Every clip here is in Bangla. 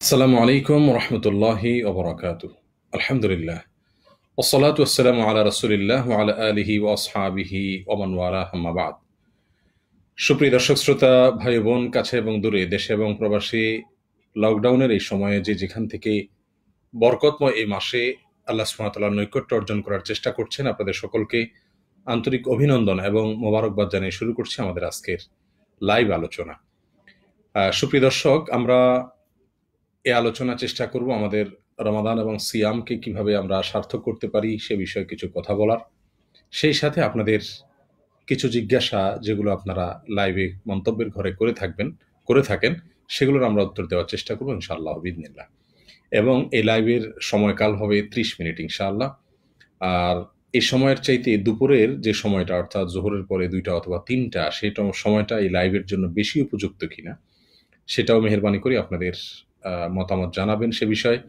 আসসালামু আলাইকুম রহমতুল্লাহি ওবরাকাতুহ। আলহামদুলিল্লাহ ওয়াসসালাতু ওয়াসসালামু আলা রাসূলিল্লাহ ওয়া আলা আলিহি ওয়া আসহাবিহি ওয়া মান ওয়ালাহ, আম্মা বা'দ। সুপ্রিয় দর্শক শ্রোতা, ভাই বোন, কাছে এবং দূরে, দেশে এবং প্রবাসী, লকডাউনের এই সময়ে যে যেখান থেকে বরকতময় এই মাসে আল্লাহ সুবহানাহু ওয়া তাআলার নৈকট্য অর্জন করার চেষ্টা করছেন, আপনাদের সকলকে আন্তরিক অভিনন্দন এবং মোবারকবাদ জানিয়ে শুরু করছি আমাদের আজকের লাইভ আলোচনা। সুপ্রিয় দর্শক, আমরা এই আলোচনা চেষ্টা করব আমাদের রমাদান এবং সিয়ামকে কিভাবে আমরা সার্থক করতে পারি সে বিষয়ে কিছু কথা বলার, সেই সাথে আপনাদের কিছু জিজ্ঞাসা যেগুলো আপনারা লাইভে মন্তব্যের ঘরে করে থাকেন সেগুলোর আমরা উত্তর দেওয়ার চেষ্টা করব ইনশাআল্লাহ বিইذنিল্লাহ। এবং এই লাইভের সময়কাল হবে 30 মিনিট ইনশাআল্লাহ। আর এই সময়ের চাইতে দুপুরের যে সময়টা, অর্থাৎ জোহরের পরে 2টা অথবা 3টা, সেটা সময়টা এই লাইভের জন্য বেশি উপযুক্ত কিনা সেটাও মেহেরবানি করে আপনাদের মতামত জানাবেন সে বিষয়ে।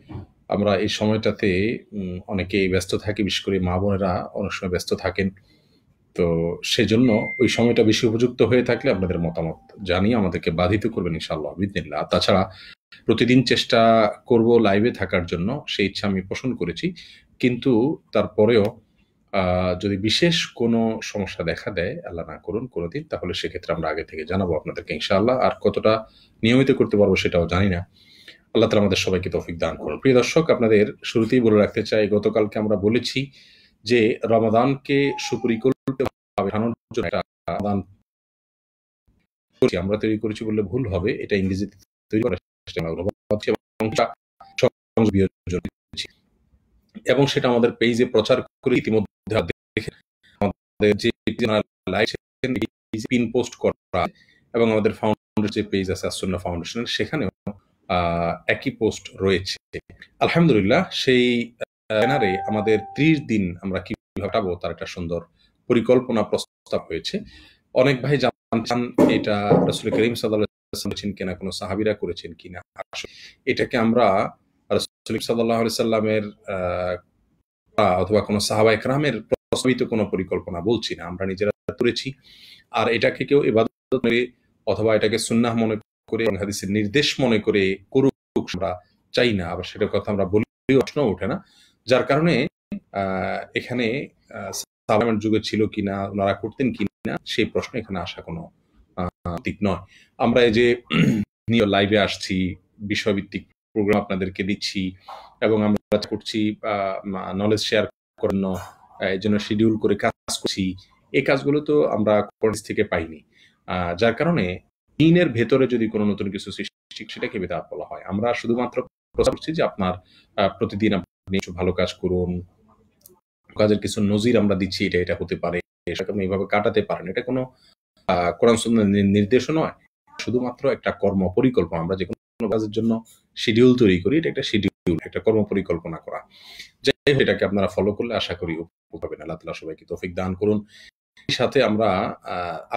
আমরা এই সময়টাতে অনেকেই ব্যস্ত থাকি, বিশেষ করে মা বোনেরা অনেক সময় ব্যস্ত থাকেন, তো সেজন্য ওই সময়টা বেশি উপযুক্ত হয়ে থাকলে আপনাদের মতামত জানিয়ে আমাদেরকে বাধিত করবেন ইনশাআল্লাহ বিইذنিল্লাহ। তাছাড়া প্রতিদিন চেষ্টা করব লাইভে থাকার জন্য, সেই ইচ্ছা আমি পোষণ করেছি, কিন্তু তারপরেও যদি বিশেষ কোনো সমস্যা দেখা দেয়, আল্লাহ না করুন কোনোদিন, তাহলে সেক্ষেত্রে আমরা আগে থেকে জানাবো আপনাদেরকে ইনশাআল্লাহ। আর কতটা নিয়মিত করতে পারবো সেটাও জানি না। আল্লাহ তাআলা আমাদের সবাইকে তৌফিক দান করুন। প্রিয় দর্শক, আপনাদের শুরুতেই বলে রাখতে চাই, গতকালকে আমরা বলেছি যে রমাদানকে সুপরিকল্পিতভাবে বানানোর জন্য একটা রমাদান আমরা তৈরি করেছি বললে ভুল হবে, এটা ইংরেজিতে তৈরি করার চেষ্টা এবং সেটা আমাদের পেজে প্রচার করে ইতিমধ্যে দেখে আমাদের যে লাইভ পিন পোস্ট করা এবং আমাদের ফাউন্ডের যে পেজ আছে আসুন্নাহ ফাউন্ডেশনের, সেখানেও একই পোস্ট রয়েছে। আলহামদুলিল্লাহ, সেই ব্যানারে আমাদের 30 দিন আমরা কিভাবে কাটাবো তার একটা সুন্দর পরিকল্পনা প্রস্তাব হয়েছে। অনেক ভাই জানতেন এটা রাসূল করিম সাল্লাল্লাহু আলাইহি ওয়াসাল্লাম করেছেন কিনা, কোনো সাহাবীরা করেছেন কিনা। এটাকে আমরা রাসূল সাল্লাল্লাহু আলাইহি সাল্লামের অথবা কোনো সাহাবায়ে কেরামের প্রস্তাবিত কোনো পরিকল্পনা বলছি না, আমরা নিজেরা করেছি। আর এটাকে কেউ ইবাদত মনে অথবা এটাকে সুন্নাহ মনে করে এবং হাদিসের নির্দেশ মনে করে করুক আমরা চাই না, আবার সেটার কথা আমরা বলি প্রশ্ন ওঠে না। যার কারণে এখানে সাহাবাদের যুগে ছিল কিনা, ওনারা করতেন কিনা, সেই প্রশ্ন এখানে আসা কোনো ঠিক নয়। আমরা এই যে লাইভে আসছি, বিষয়ভিত্তিক প্রোগ্রাম আপনাদেরকে দিচ্ছি এবং আমরা করছি নলেজ শেয়ার করার জন্য, এই জন্য শিডিউল করে কাজ করছি। এই কাজগুলো তো আমরা কলেজ থেকে পাইনি, যার কারণে দিনের ভেতরে যদি কোনো নতুন কিছু সৃষ্টি, সেটাকে বিদআত বলা হয়। আমরা শুধুমাত্র প্রচার করছি যে আপনার প্রতিদিন আপনি কিছু ভালো কাজ করুন, কাজের কিছু নজির আমরা দিচ্ছি, এটা হতে পারে, এটাকে আপনি এভাবে কাটাতে পারেন। এটা কোনো কোরআন সুন্নাহর নির্দেশও নয়, শুধুমাত্র একটা কর্ম পরিকল্পনা। আমরা যে কোনো কাজের জন্য শিডিউল তৈরি করি, এটা একটা শিডিউল, একটা কর্ম পরিকল্পনা করা। যাই হোক, এটাকে আপনারা ফলো করলে আশা করি উপকৃত হবেন। আল্লাহ তাআলা সবাইকে তৌফিক দান করুন। এর সাথে আমরা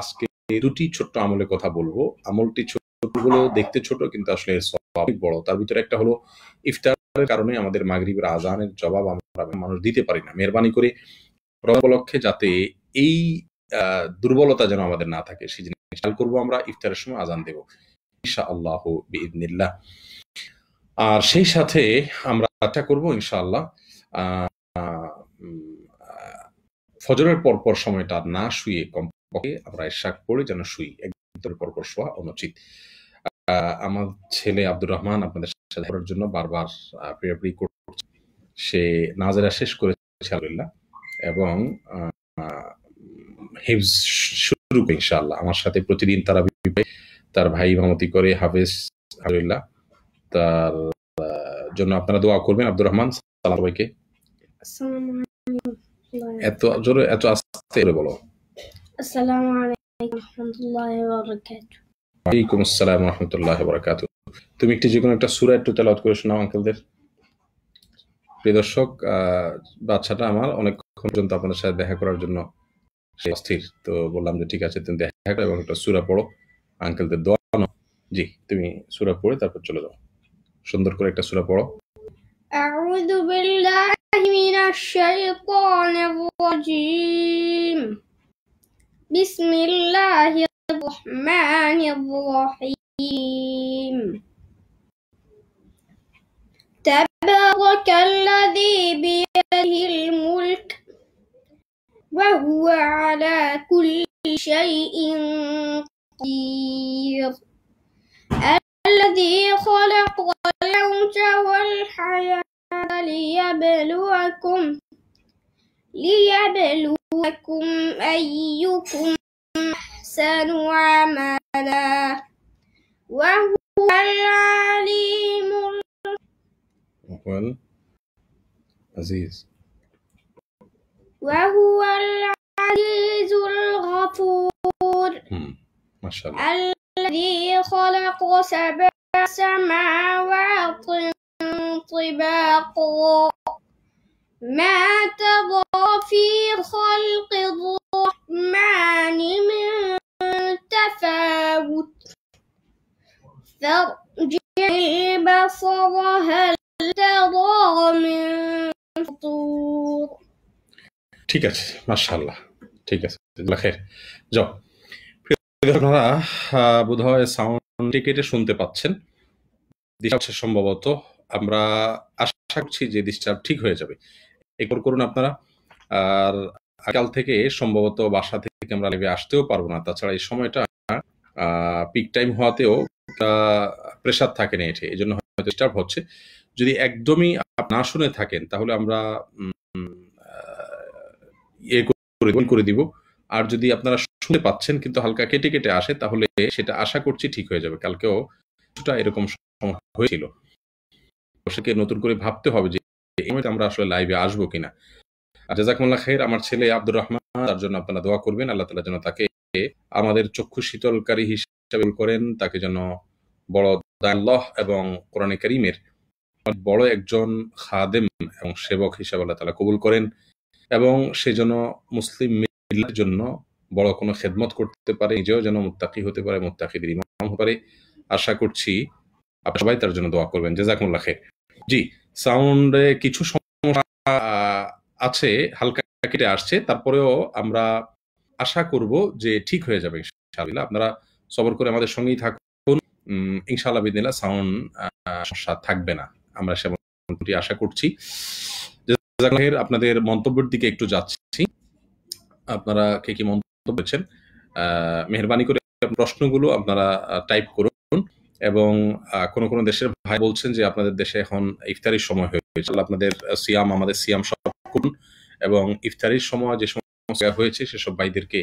আজকে 2টি ছোট্ট আমলের কথা বলবো। আমলটি ছোটগুলো দেখতে ছোট, কিন্তু আসলে এর সওয়াব অনেক বড়। তার ভিতরে একটা হলো ইফতারের কারণে আমাদের মাগরিবের আযানের জবাব আমরা মানুষ দিতে পারি না। মেহেরবানি করে রমজান উপলক্ষে যাতে এই দুর্বলতা যেন আমাদের না থাকে, সেই জিনিস খেয়াল করবো। আমরা ইফতারের সময় আযান দেব ইনশাআল্লাহ বিইذنিল্লাহ। আর সেই সাথে আমরা চেষ্টা করব ইনশাআল্লাহ ফজরের পরপর সময়টা না শুয়ে কমপক্ষে আমরা ইশাক পড়ে যেন শুই। একদম পরপর শোয়া অনুচিত। আমার ছেলে আব্দুর রহমান আপনাদের সাথে করার জন্য বারবার প্রেয়ার করছে। সে নাজেরা শেষ করেছে আলহামদুলিল্লাহ এবং হিফজ শুরু করবে ইনশাআল্লাহ। আমার সাথে প্রতিদিন তার ভাই ইমামতি করে হাফেজ আলহামদুলিল্লাহ। তার জন্য আপনারা দোয়া করবেন। আব্দুর রহমান, সালাম সবাইকে। এত জোরে, এত আস্তে করে বলো। আসসালামু আলাইকুম রাহমাতুল্লাহি ওয়া বারাকাতুহু। ওয়ালাইকুম আসসালাম ওয়া রাহমাতুল্লাহি ওয়া বারাকাতুহু। তুমি একটু যে কোনো একটা সূরা একটু তেলাওয়াত করে শোনাও আঙ্কেলদের। প্রিয় দর্শক, বাচ্চাটা আমার অনেকক্ষণ পর্যন্ত আপনাদের সাথে দেখা করার জন্য সে অস্থির, তো বললাম যে ঠিক আছে তুমি দেখা করো এবং একটা সূরা পড়ো, আঙ্কেলদের দোয়া নাও। জি, তুমি সূরা পড়ে তারপর চলে যাও। সুন্দর করে একটা সূরা পড়ো। আউযু বিল্লাহি মিনাশ শাইতানির রাজীম। বিসমিল্লাহির রাহমানির রাহিম। تبارك الذي بيده الملك وهو على كل شيء قدير الذي خلق الموت والحياة ليبلوكم أيكم أحسن عملا وهو العليم عزيز وهو العزيز الغفور ما شاء الله الذي خلق 7 سماوات طباقا ما ترى في خلق الرحمن من تفاوت فارجع البصر هل ترى من فطور ঠিক আছে মাশাআল্লাহ ঠিক আছে খের যাও আপনারা বোধহয় সাউন্ড টিকেটে শুনতে পাচ্ছেন ডিস্টার্ব সম্ভবত আমরা আশা করছি যে ডিস্টার্ব ঠিক হয়ে যাবে একবার করুন আপনারা আর কাল থেকে সম্ভবত বাসা থেকে আমরা লাইভে আসতেও পারবো না তাছাড়া এই সময়টা পিক টাইম হওয়াতেও প্রেসার থাকে না এটি এই জন্য হয়তো ডিস্টার্ব হচ্ছে যদি একদমই না শুনে থাকেন তাহলে আমরা করে দিব আর যদি আপনারা শুনতে পাচ্ছেন কিন্তু হালকা কেটে কেটে আসে তাহলে সেটা আশা করছি ঠিক হয়ে যাবে কালকেও কিছুটা এরকম সমস্যা হয়েছিল সেকে নতুন করে ভাবতে হবে যে আমরা আসলে লাইভে আসবো কিনা জাযাকুমুল্লাহ খাইর আমার ছেলে আব্দুর রহমান তার জন্য আপনারা দোয়া করবেন আল্লাহ তাআলা যেন তাকে আমাদের চক্ষু শীতলকারী হিসেবে করেন তাকে যেন বড় আল্লাহ এবং কোরআনে কারীমের বড় একজন খাদেম এবং সেবক হিসেবে আল্লাহ তাআলা কবুল করেন এবং সেজন্য মুসলিম মিল্লাতের জন্য বড় কোনো খেদমত করতে পারে নিজেও যেন মুত্তাকি হতে পারে মুত্তাকিদের ইমাম হতে পারে আশা করছি আপনারা সবাই তার জন্য দোয়া করবেন জাযাকুমুল্লাহ খাইর জি সাউন্ডে কিছু সমস্যা আছে হালকা কেটে আসছে তারপরেও আমরা আশা করব যে ঠিক হয়ে যাবে ইনশাআল্লাহ আপনারা সবর করে আমাদের সঙ্গেই থাকুন ইনশাআল্লাহ বিদিনিল্লাহ সাউন্ড সমস্যা থাকবে না আমরা সেমনটি আশা করছি আপনাদের মন্তব্যের দিকে একটু যাচ্ছি আপনারা কে কি মন্তব্য করেছেন মেহেরবানি করে প্রশ্নগুলো আপনারা টাইপ করুন এবং কোন কোন দেশের ভাই বলছেন যে আপনাদের দেশে এখন ইফতারির সময় হয়েছে আপনাদের সিয়াম আমাদের সিয়াম সব করুন এবং ইফতারির সময় যে সমস্যা হয়েছে সেসব ভাইদেরকে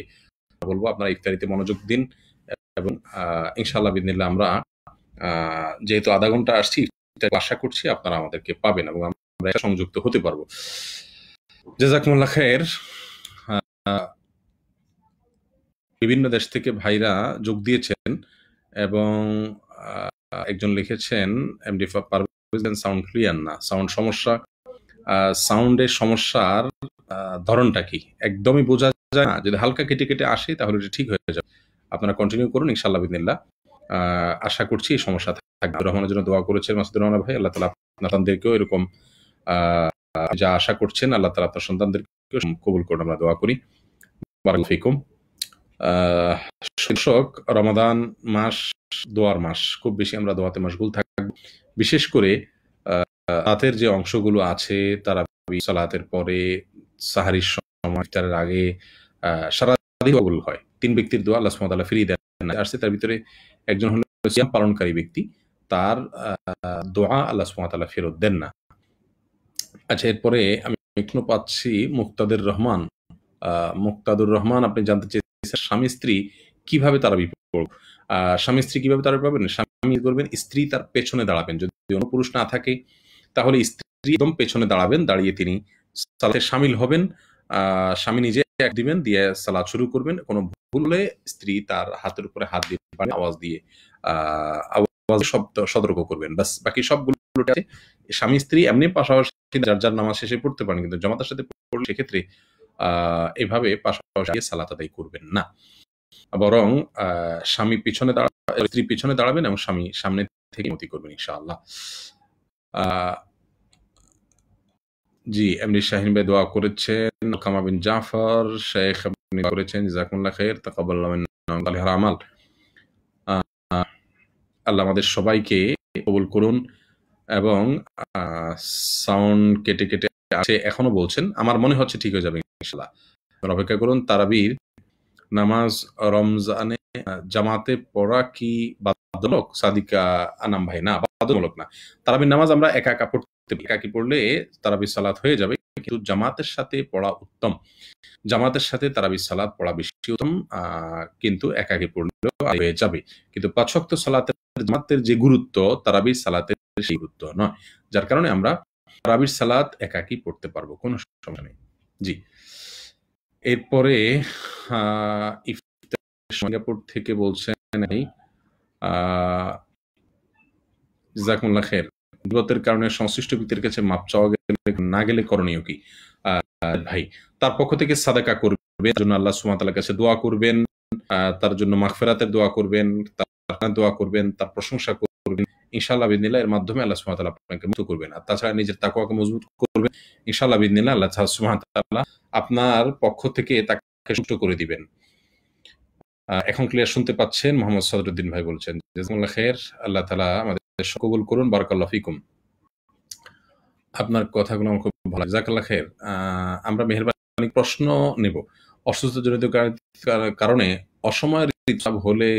বলবো আপনারা ইফতারিতে মনোযোগ দিন এবং ইনশাআল্লাহ বিদিনিল্লাহ আমরা যেহেতু আধা ঘন্টা আসছি আশা করছি আপনারা আমাদেরকে পাবেন এবং আমরা সংযুক্ত হতে পারবো জাযাকুমুল্লাহ খাইর বিভিন্ন দেশ থেকে ভাইরা যোগ দিয়েছেন এবং একজন লিখেছেন এমডি পারভেজ সাউন্ড ক্লিয়ার না সাউন্ড সমস্যা সাউন্ডের সমস্যার ধরনটা কি একদমই বোঝা যায় না যদি হালকা কেটে কেটে আসে তাহলে এটা ঠিক হয়ে যাবে আপনারা কন্টিনিউ করুন ইনশাআল্লাহ বিদিনিল্লাহ আশা করছি এই সমস্যা থাকবে রহমানের জন্য দোয়া করেছেন মাসুদুর রহমান ভাই আল্লাহ তাআলা আপনার সন্তানদেরকেও এরকম যা আশা করছেন আল্লাহ তাআলা আপনার সন্তানদেরকে কবুল করুন আমরা দোয়া করি বারাকাল্লাহু ফিকুম দর্শক রমাদান মাস দোয়ার মাস খুব বেশি আমরা দোয়াতে মাশগুল থাকব বিশেষ করে রাতের যে অংশগুলো আছে তারাবি সালাতের পরে সাহারির সময় ইফতারের আগে সারা দিন কবুল হয় 3 ব্যক্তির দোয়া আল্লাহ সুবহানাহু ওয়া তাআলা ফিরিয়ে দেন আসছে তার ভিতরে একজন হলো সিয়াম পালনকারী ব্যক্তি তার দোয়া আল্লাহ সুবহানাহু ওয়া তাআলা ফেরত দেন না আচ্ছা এরপরে আমি এখনো পাচ্ছি মুক্তাদুর রহমান আপনি জানতে চেয়েছেন স্বামী স্ত্রী কিভাবে তারাবি পড়ব স্বামী স্ত্রী কিভাবে তারাবি পড়বেন স্বামী করবেন স্ত্রী তার পেছনে দাঁড়াবেন যদি অন্য পুরুষ না থাকে তাহলে স্ত্রী একদম পেছনে দাঁড়াবেন দাঁড়িয়ে তিনি সালাতে শামিল হবেন স্বামী নিজে এক দিবেন দিয়ে সালাত শুরু করবেন কোনো ভুল হলে স্ত্রী তার হাতের উপরে হাত দিয়ে আওয়াজ দিয়ে শব্দ সতর্ক করবেন বাস বাকি সবগুলো স্বামী স্ত্রী এমনি পাশাপাশি যার যার নামাজ শেষে পড়তে পারেন কিন্তু জামাতের সাথে পড়লে সেক্ষেত্রে এভাবে পাশাপাশি সালাত আদায় করবেন না বরং স্বামী পিছনে স্ত্রী পিছনে দাঁড়াবেন এবং স্বামী সামনে থেকে ইমামতি করবেন ইনশাআল্লাহ জি এমডি শাহিন ভাই দোয়া করেছেন কামা বিন জাফর শেখ আপনি করেছেন জাযাকুমুল্লাহ খাইর তাকাব্বালাল্লাহু মিন্না সালিহাল আমাল আল্লাহ আমাদের সবাইকে কবুল করুন এবং সাউন্ড কেটে কেটে আছে এখনো বলছেন। আমার মনে হচ্ছে ঠিক হয়ে যাবে ইনশাআল্লাহ। অপেক্ষা করুন। তারাবির নামাজ রমজানে জামাতে পড়া কি বাধ্যতামূলক? সাদিকা আনাম ভাই, না বাধ্যতামূলক না। তারাবির নামাজ আমরা একা একা পড়তে পারি। একাকি পড়লে তারাবির সালাত হয়ে যাবে, কিন্তু জামাতের সাথে পড়া উত্তম। জামাতের সাথে তারাবির সালাত পড়া বেশি উত্তম, কিন্তু একাকি পড়লেও হয়ে যাবে। কিন্তু ৫ ওয়াক্ত সালাতের জামাতের যে গুরুত্ব, তারাবির সালাতের সেই গুরুত্ব নয়। যার কারণে আমরা তারাবির সালাত একাকি পড়তে পারবো, কোনো সমস্যা নেই। জি। এরপরে সিঙ্গাপুর থেকে বলছেন জাযাকুমুল্লাহ খাইর, গিবতের কারণে সংশ্লিষ্ট ব্যক্তির কাছে মাপ চাওয়া না গেলে করণীয় কি? ভাই, তার পক্ষ থেকে সাদাকা করবেন, তার জন্য আল্লাহ সুবহানাহু ওয়া তাআলার কাছে দোয়া করবেন, তার জন্য মাগফিরাতের দোয়া করবেন, তার দোয়া করবেন, তার প্রশংসা করবেন। ইনশাআল্লাহ বিইذনিল্লাহ এর মাধ্যমে আল্লাহ সুবহানাহু ওয়া তাআলা আপনাকে মুক্ত করবেন। আর তাছাড়া নিজের তাকওয়াকে মজবুত করবেন। ইনশাআল্লাহ বিইذনিল্লাহ আল্লাহ সুবহানাহু ওয়া তাআলা আপনার পক্ষ থেকে তাকে মুক্ত করে দিবেন। এখন ক্লিয়ার শুনতে পাচ্ছেন? মোহাম্মদ সদরুদ্দিন ভাই বলছেন, জাযাকুমুল্লাহ খাইর, আল্লাহ তাআলা আমাদের কবুল করুন, বারাকাল্লাহু ফিকুম। আপনার কথাগুলো আমার খুব ভালো লাগে, জাযাকাল্লাহ খাইর। আমরা মেহেরবানি প্রশ্ন নেব। অসুস্থতাজনিত কারণে অসময়ের ঋতুস্রাব হলে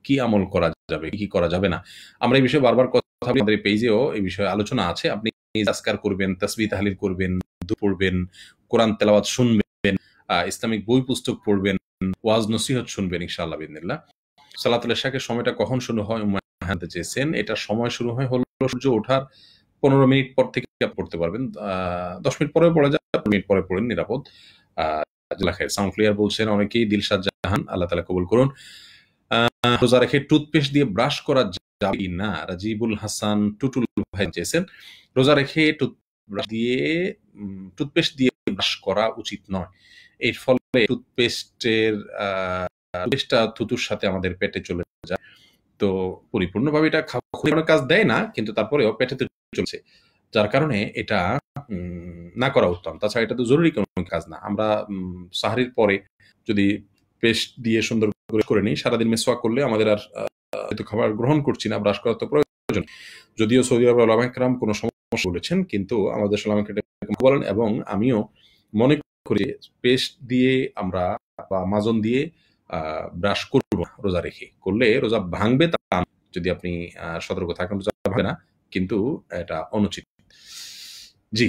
কি আমল করা যাবে, কি করা যাবে না? আমরা এই বিষয়ে বারবার কথা বলি, আমাদের পেজেও এই বিষয়ে আলোচনা আছে। আপনি আজকার করবেন, তাসবিহ তাহলিল করবেন, দূর পড়বেন, কোরআন তেলাওয়াত শুনবেন, ইসলামিক বই পুস্তক পড়বেন, ওয়াজ নসিহত শুনবেন ইনশাআল্লাহ বিইذনিল্লাহ। সালাতুল ইশাকের সময়টা কখন শুরু হয় জানতে চেয়েছেন। এটা সময় শুরু হয় হলো সূর্য ওঠার 15 মিনিট পর থেকে পড়তে পারবেন। 10 মিনিট পরেও পড়া যায়, 15 মিনিট পরে পড়েন, নিরাপদ। সাউন্ড ক্লিয়ার বলছেন অনেকেই। দিলশাদ জাহান, আল্লাহ তাআলা কবুল করুন। রোজা রেখে টুথপেস্ট দিয়ে ব্রাশ করা যাবে না? রাজিবুল হাসান টুটুল ভাই চেয়েছেন। রোজা রেখে টুথপেস্ট দিয়ে ব্রাশ করা উচিত নয়। এর ফলে টুথপেস্টের থুতুর সাথে আমাদের পেটে চলে যায়। তো পরিপূর্ণভাবে এটা খাওয়ার কাজ দেয় না, কিন্তু তারপরেও পেটে তো চলছে, যার কারণে এটা না করা উত্তম। তাছাড়া এটা তো জরুরি কোনো কাজ না। আমরা সাহরির পরে যদি পেস্ট দিয়ে সুন্দর করে নিই, সারাদিন মেসওয়াক করলে আমাদের আর খাবার গ্রহণ করছি না, ব্রাশ করার তো প্রয়োজন। যদিও সৌদি আরবের উলামায়ে কেরাম কোনো সমস্যা বলেছেন, কিন্তু আমাদের উলামায়ে কেরাম বলেন, এবং আমিও মনে করি পেস্ট দিয়ে আমরা বা মাজন দিয়ে ব্রাশ করব রোজা রেখে, করলে রোজা ভাঙবে তা না। যদি আপনি সতর্ক থাকেন রোজা ভাঙবে না, কিন্তু এটা অনুচিত। জি।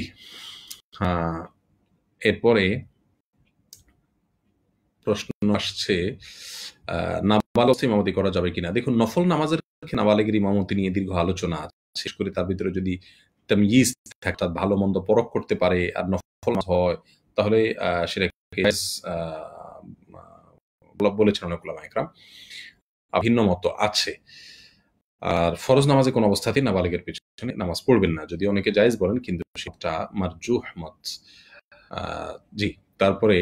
এরপরে প্রশ্ন আসছে, নাবালক ইমামতি করা যাবে কিনা? দেখুন, নফল নামাজের নাবালেগের ইমামতি নিয়ে দীর্ঘ আলোচনা আছে। শেষ করে তার ভিতরে যদি তাময়িজ থাকে, ভালো মন্দ পরখ করতে পারে, আর নফল হয়, তাহলে সেটাকে বলেছেন অনেক উলামায়ে কেরাম। ভিন্ন মত আছে। আর ফরজ নামাজে কোন অবস্থাতেই নাবালেগের পিছনে নামাজ পড়বেন না, যদি অনেকে জায়েজ বলেন, কিন্তু সেটা মারজুহ মত। জি। তারপরে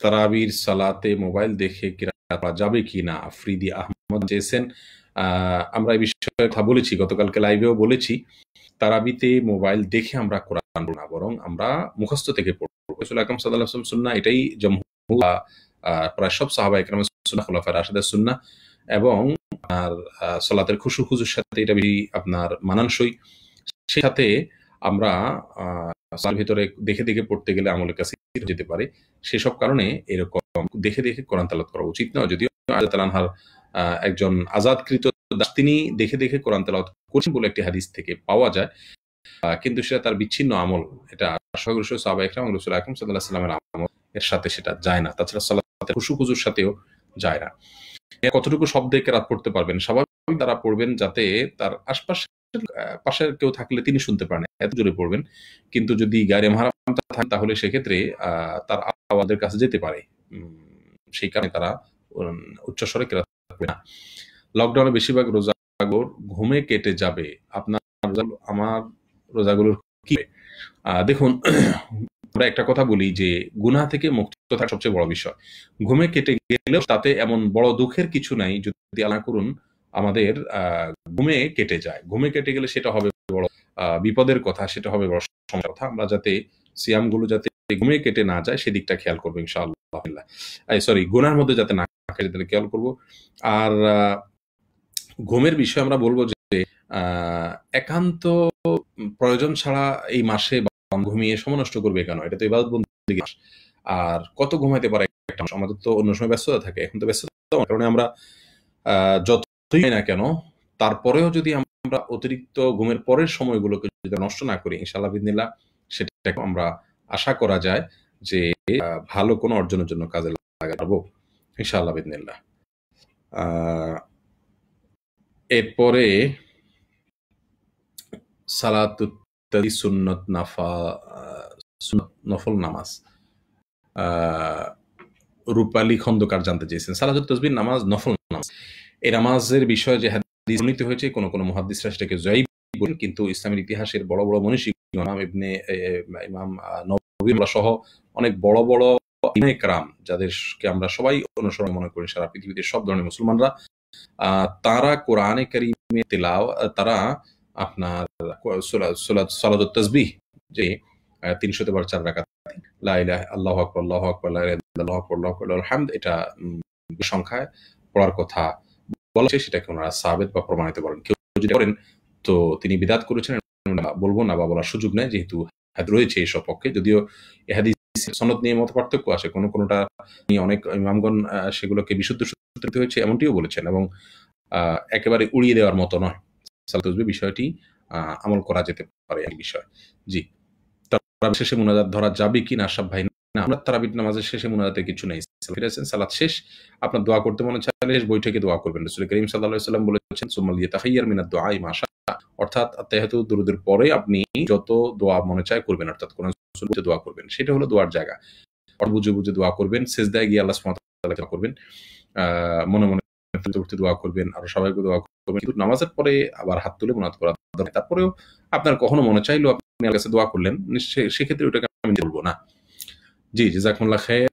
তারাবির সালাতে মোবাইল দেখে কিরাত করা যাবে কিনা? আফ্রিদি আহমদ চেয়েছেন। আমরা এই বিষয়ে কথা বলেছি, গতকালকে লাইভেও বলেছি। তারাবিতে মোবাইল দেখে আমরা কোরআন পড়ব না, বরং আমরা মুখস্থ থেকে পড়ব। রাসূল আকরাম সাল্লাল্লাহু আলাইহি ওয়াসাল্লাম সুন্নাহ, এটাই জমহুর প্রায় সব সাহাবায়ে কেরামের সুন্নাহ, খুলাফায়ে রাশিদের সুন্নাহ, এবং আর সালাতের খুশুর সাথে এটা বেশি আপনার মানানসই। সেই সাথে আমরা সালার ভিতরে দেখে দেখে পড়তে গেলে আমলের কাছে যেতে পারে। সেসব কারণে এরকম দেখে দেখে কোরআন তেলাওয়াত করা উচিত নয়। যদিও আয়েশা রাদিয়াল্লাহু আনহার একজন আজাদকৃত দাস, তিনি দেখে দেখে কোরআন তেলাওয়াত করেছেন বলে একটি হাদিস থেকে পাওয়া যায়, কিন্তু সেটা তার বিচ্ছিন্ন আমল। এটা সহগ্রসর সাহাবায়ে কেরাম এবং রাসূল আকরাম সাল্লাল্লাহু আলাইহি ওয়াসাল্লামের আমল, এর সাথে সেটা যায় না। তাছাড়া সালাতের খুশুর সাথেও যায় না। কতটুকু শব্দে কেরাত পড়তে পারবেন? স্বাভাবিক দ্বারা পড়বেন, যাতে তার পাশের কেউ থাকলে তিনি শুনতে পারেন, এত জোরে পড়বেন। কিন্তু যদি গায়রে মাহরাম থাকে, তাহলে সেক্ষেত্রে তার আওয়াজের কাছে যেতে পারে। সেই কারণে তারা উচ্চস্বরে কেরাত পড়বে না। লকডাউনে বেশিরভাগ রোজাগুলোর ঘুমে কেটে যাবে, আমার রোজাগুলোর কি? দেখুন, আমরা একটা কথা বলি যে গুনাহ থেকে মুক্ত থাকা সবচেয়ে বড় বিষয়। ঘুমে কেটে গেলেও তাতে এমন বড় দুঃখের কিছু নাই, যদি আল্লাহ করুন আমাদের ঘুমে কেটে যায়। ঘুমে কেটে গেলে সেটা হবে বড় বিপদের কথা, সেটা হবে বড় সমস্যার কথা। আমরা যাতে সিয়ামগুলো যাতে ঘুমে কেটে না যায়, সেদিকটা খেয়াল করবো ইনশাআল্লাহ। গুনার মধ্যে যাতে না কেটে, খেয়াল করবো। আর ঘুমের বিষয়ে আমরা বলবো যে একান্ত প্রয়োজন ছাড়া এই মাসে ঘুমিয়ে সময় নষ্ট করবে কেন? এটা তো ইবাদত বন্দেগী মাস। আর কত ঘুমাইতে পারে একটা মানুষ? আমাদের তো অন্য সময় ব্যস্ততা থাকে। এখন তো ব্যস্ততা কারণে আমরা যতই না কেন তারপরেও যদি আমরা অতিরিক্ত ঘুমের পরের সময়গুলোকে যদি নষ্ট না করি, ইনশাআল্লাহ বিইذনিল্লাহ সেটাকে আমরা আশা করা যায় যে ভালো কোনো অর্জনের জন্য কাজে লাগাতে পারবো ইনশাআল্লাহ বিইذনিল্লাহ। এরপরে সালাতুত তাসবিহ সুন্নত নফল নামাজ। রূপালী খন্দকার জানতে চেয়েছেন সালাতুত তাসবিহ নামাজ নফল নামাজ। এই নামাজের বিষয়ে যে হাদিস বর্ণিত হয়েছে কোন কোন মুহাদ্দিসরা সেটাকে যায়িফ বলেন, কিন্তু ইসলামের ইতিহাসের বড় বড় মনীষীগণ ইমাম নববী সহ অনেক বড় বড় ইমাম কেরাম যাদেরকে আমরা সবাই অনুসরণ মনে করি সারা পৃথিবীতে সব ধরনের মুসলমানরা, তারা কোরআনে কারীমে তারা আপনার সালাতুত তাসবিহ যে ৩০০ বার ৪ রাকাত লা ইলাহা আল্লাহু আকবার আল্লাহু আকবার লা ইলাহা ইল্লাল্লাহু আকবার আল্লাহু আকবার লাহুল হামদ এটা সংখ্যায় পড়ার কথা বলা হয়েছে, সেটাকে ওনারা সাবিত বা প্রমাণিত করেন। কেউ যদি করেন তো তিনি বিদআত করেছেন বলবো না বা বলার সুযোগ নেই, যেহেতু হাদিস রয়েছে এই সপক্ষে। যদিও এই হাদিস সনদ নিয়ে মত পার্থক্য আছে, কোনটা নিয়ে অনেক ইমামগণ সেগুলোকে বিশুদ্ধ সূত্রে হয়েছে এমনটিও বলেছেন, এবং একেবারে উড়িয়ে দেওয়ার মতো নয়। সালাতুত তাসবিহ বিষয়টি আমল করা যেতে পারে এই বিষয়। জি, তারাবি শেষে মুনাজাত ধরা যাবে কি না আশরাফ ভাই? না, আমরা তারাবি নামাজের শেষে মুনাজাতের কিছু নেই। সালাত শেষ আপনার দোয়া করতে মনে চাইলে বৈঠকে দোয়া করবেন। রাসূল করিম সাল্লাল্লাহু আলাইহি ওয়াসাল্লাম বলেছেন সুম্মা লিয়াতাখায়্যার মিনাদ দুআই মা শাআ, অর্থাৎ আত্তাহিয়াতু দুরুদের পরে আপনি যত দোয়া মনে চায় করবেন, অর্থাৎ কোরআন সুন্নাতে দোয়া করবেন। সেটা হলো দোয়ার জায়গা। বুঝে বুঝে দোয়া করবেন, সিজদায় গিয়ে আল্লাহ সুবহানাহু ওয়া তাআলাকে দোয়া করবেন, মনে মনে দোয়া করবেন, আর সবাইকে দোয়া করবেন। কিন্তু নামাজের পরে আবার হাত তুলে মুনাজাত করা দরকার। তারপরেও আপনার কখনো মনে চাইলো আপনি আল্লাহর কাছে দোয়া করলেন, সেক্ষেত্রে ওটাকে আমি বলবো না। জি, জাযাকুমুল্লাহ খাইর।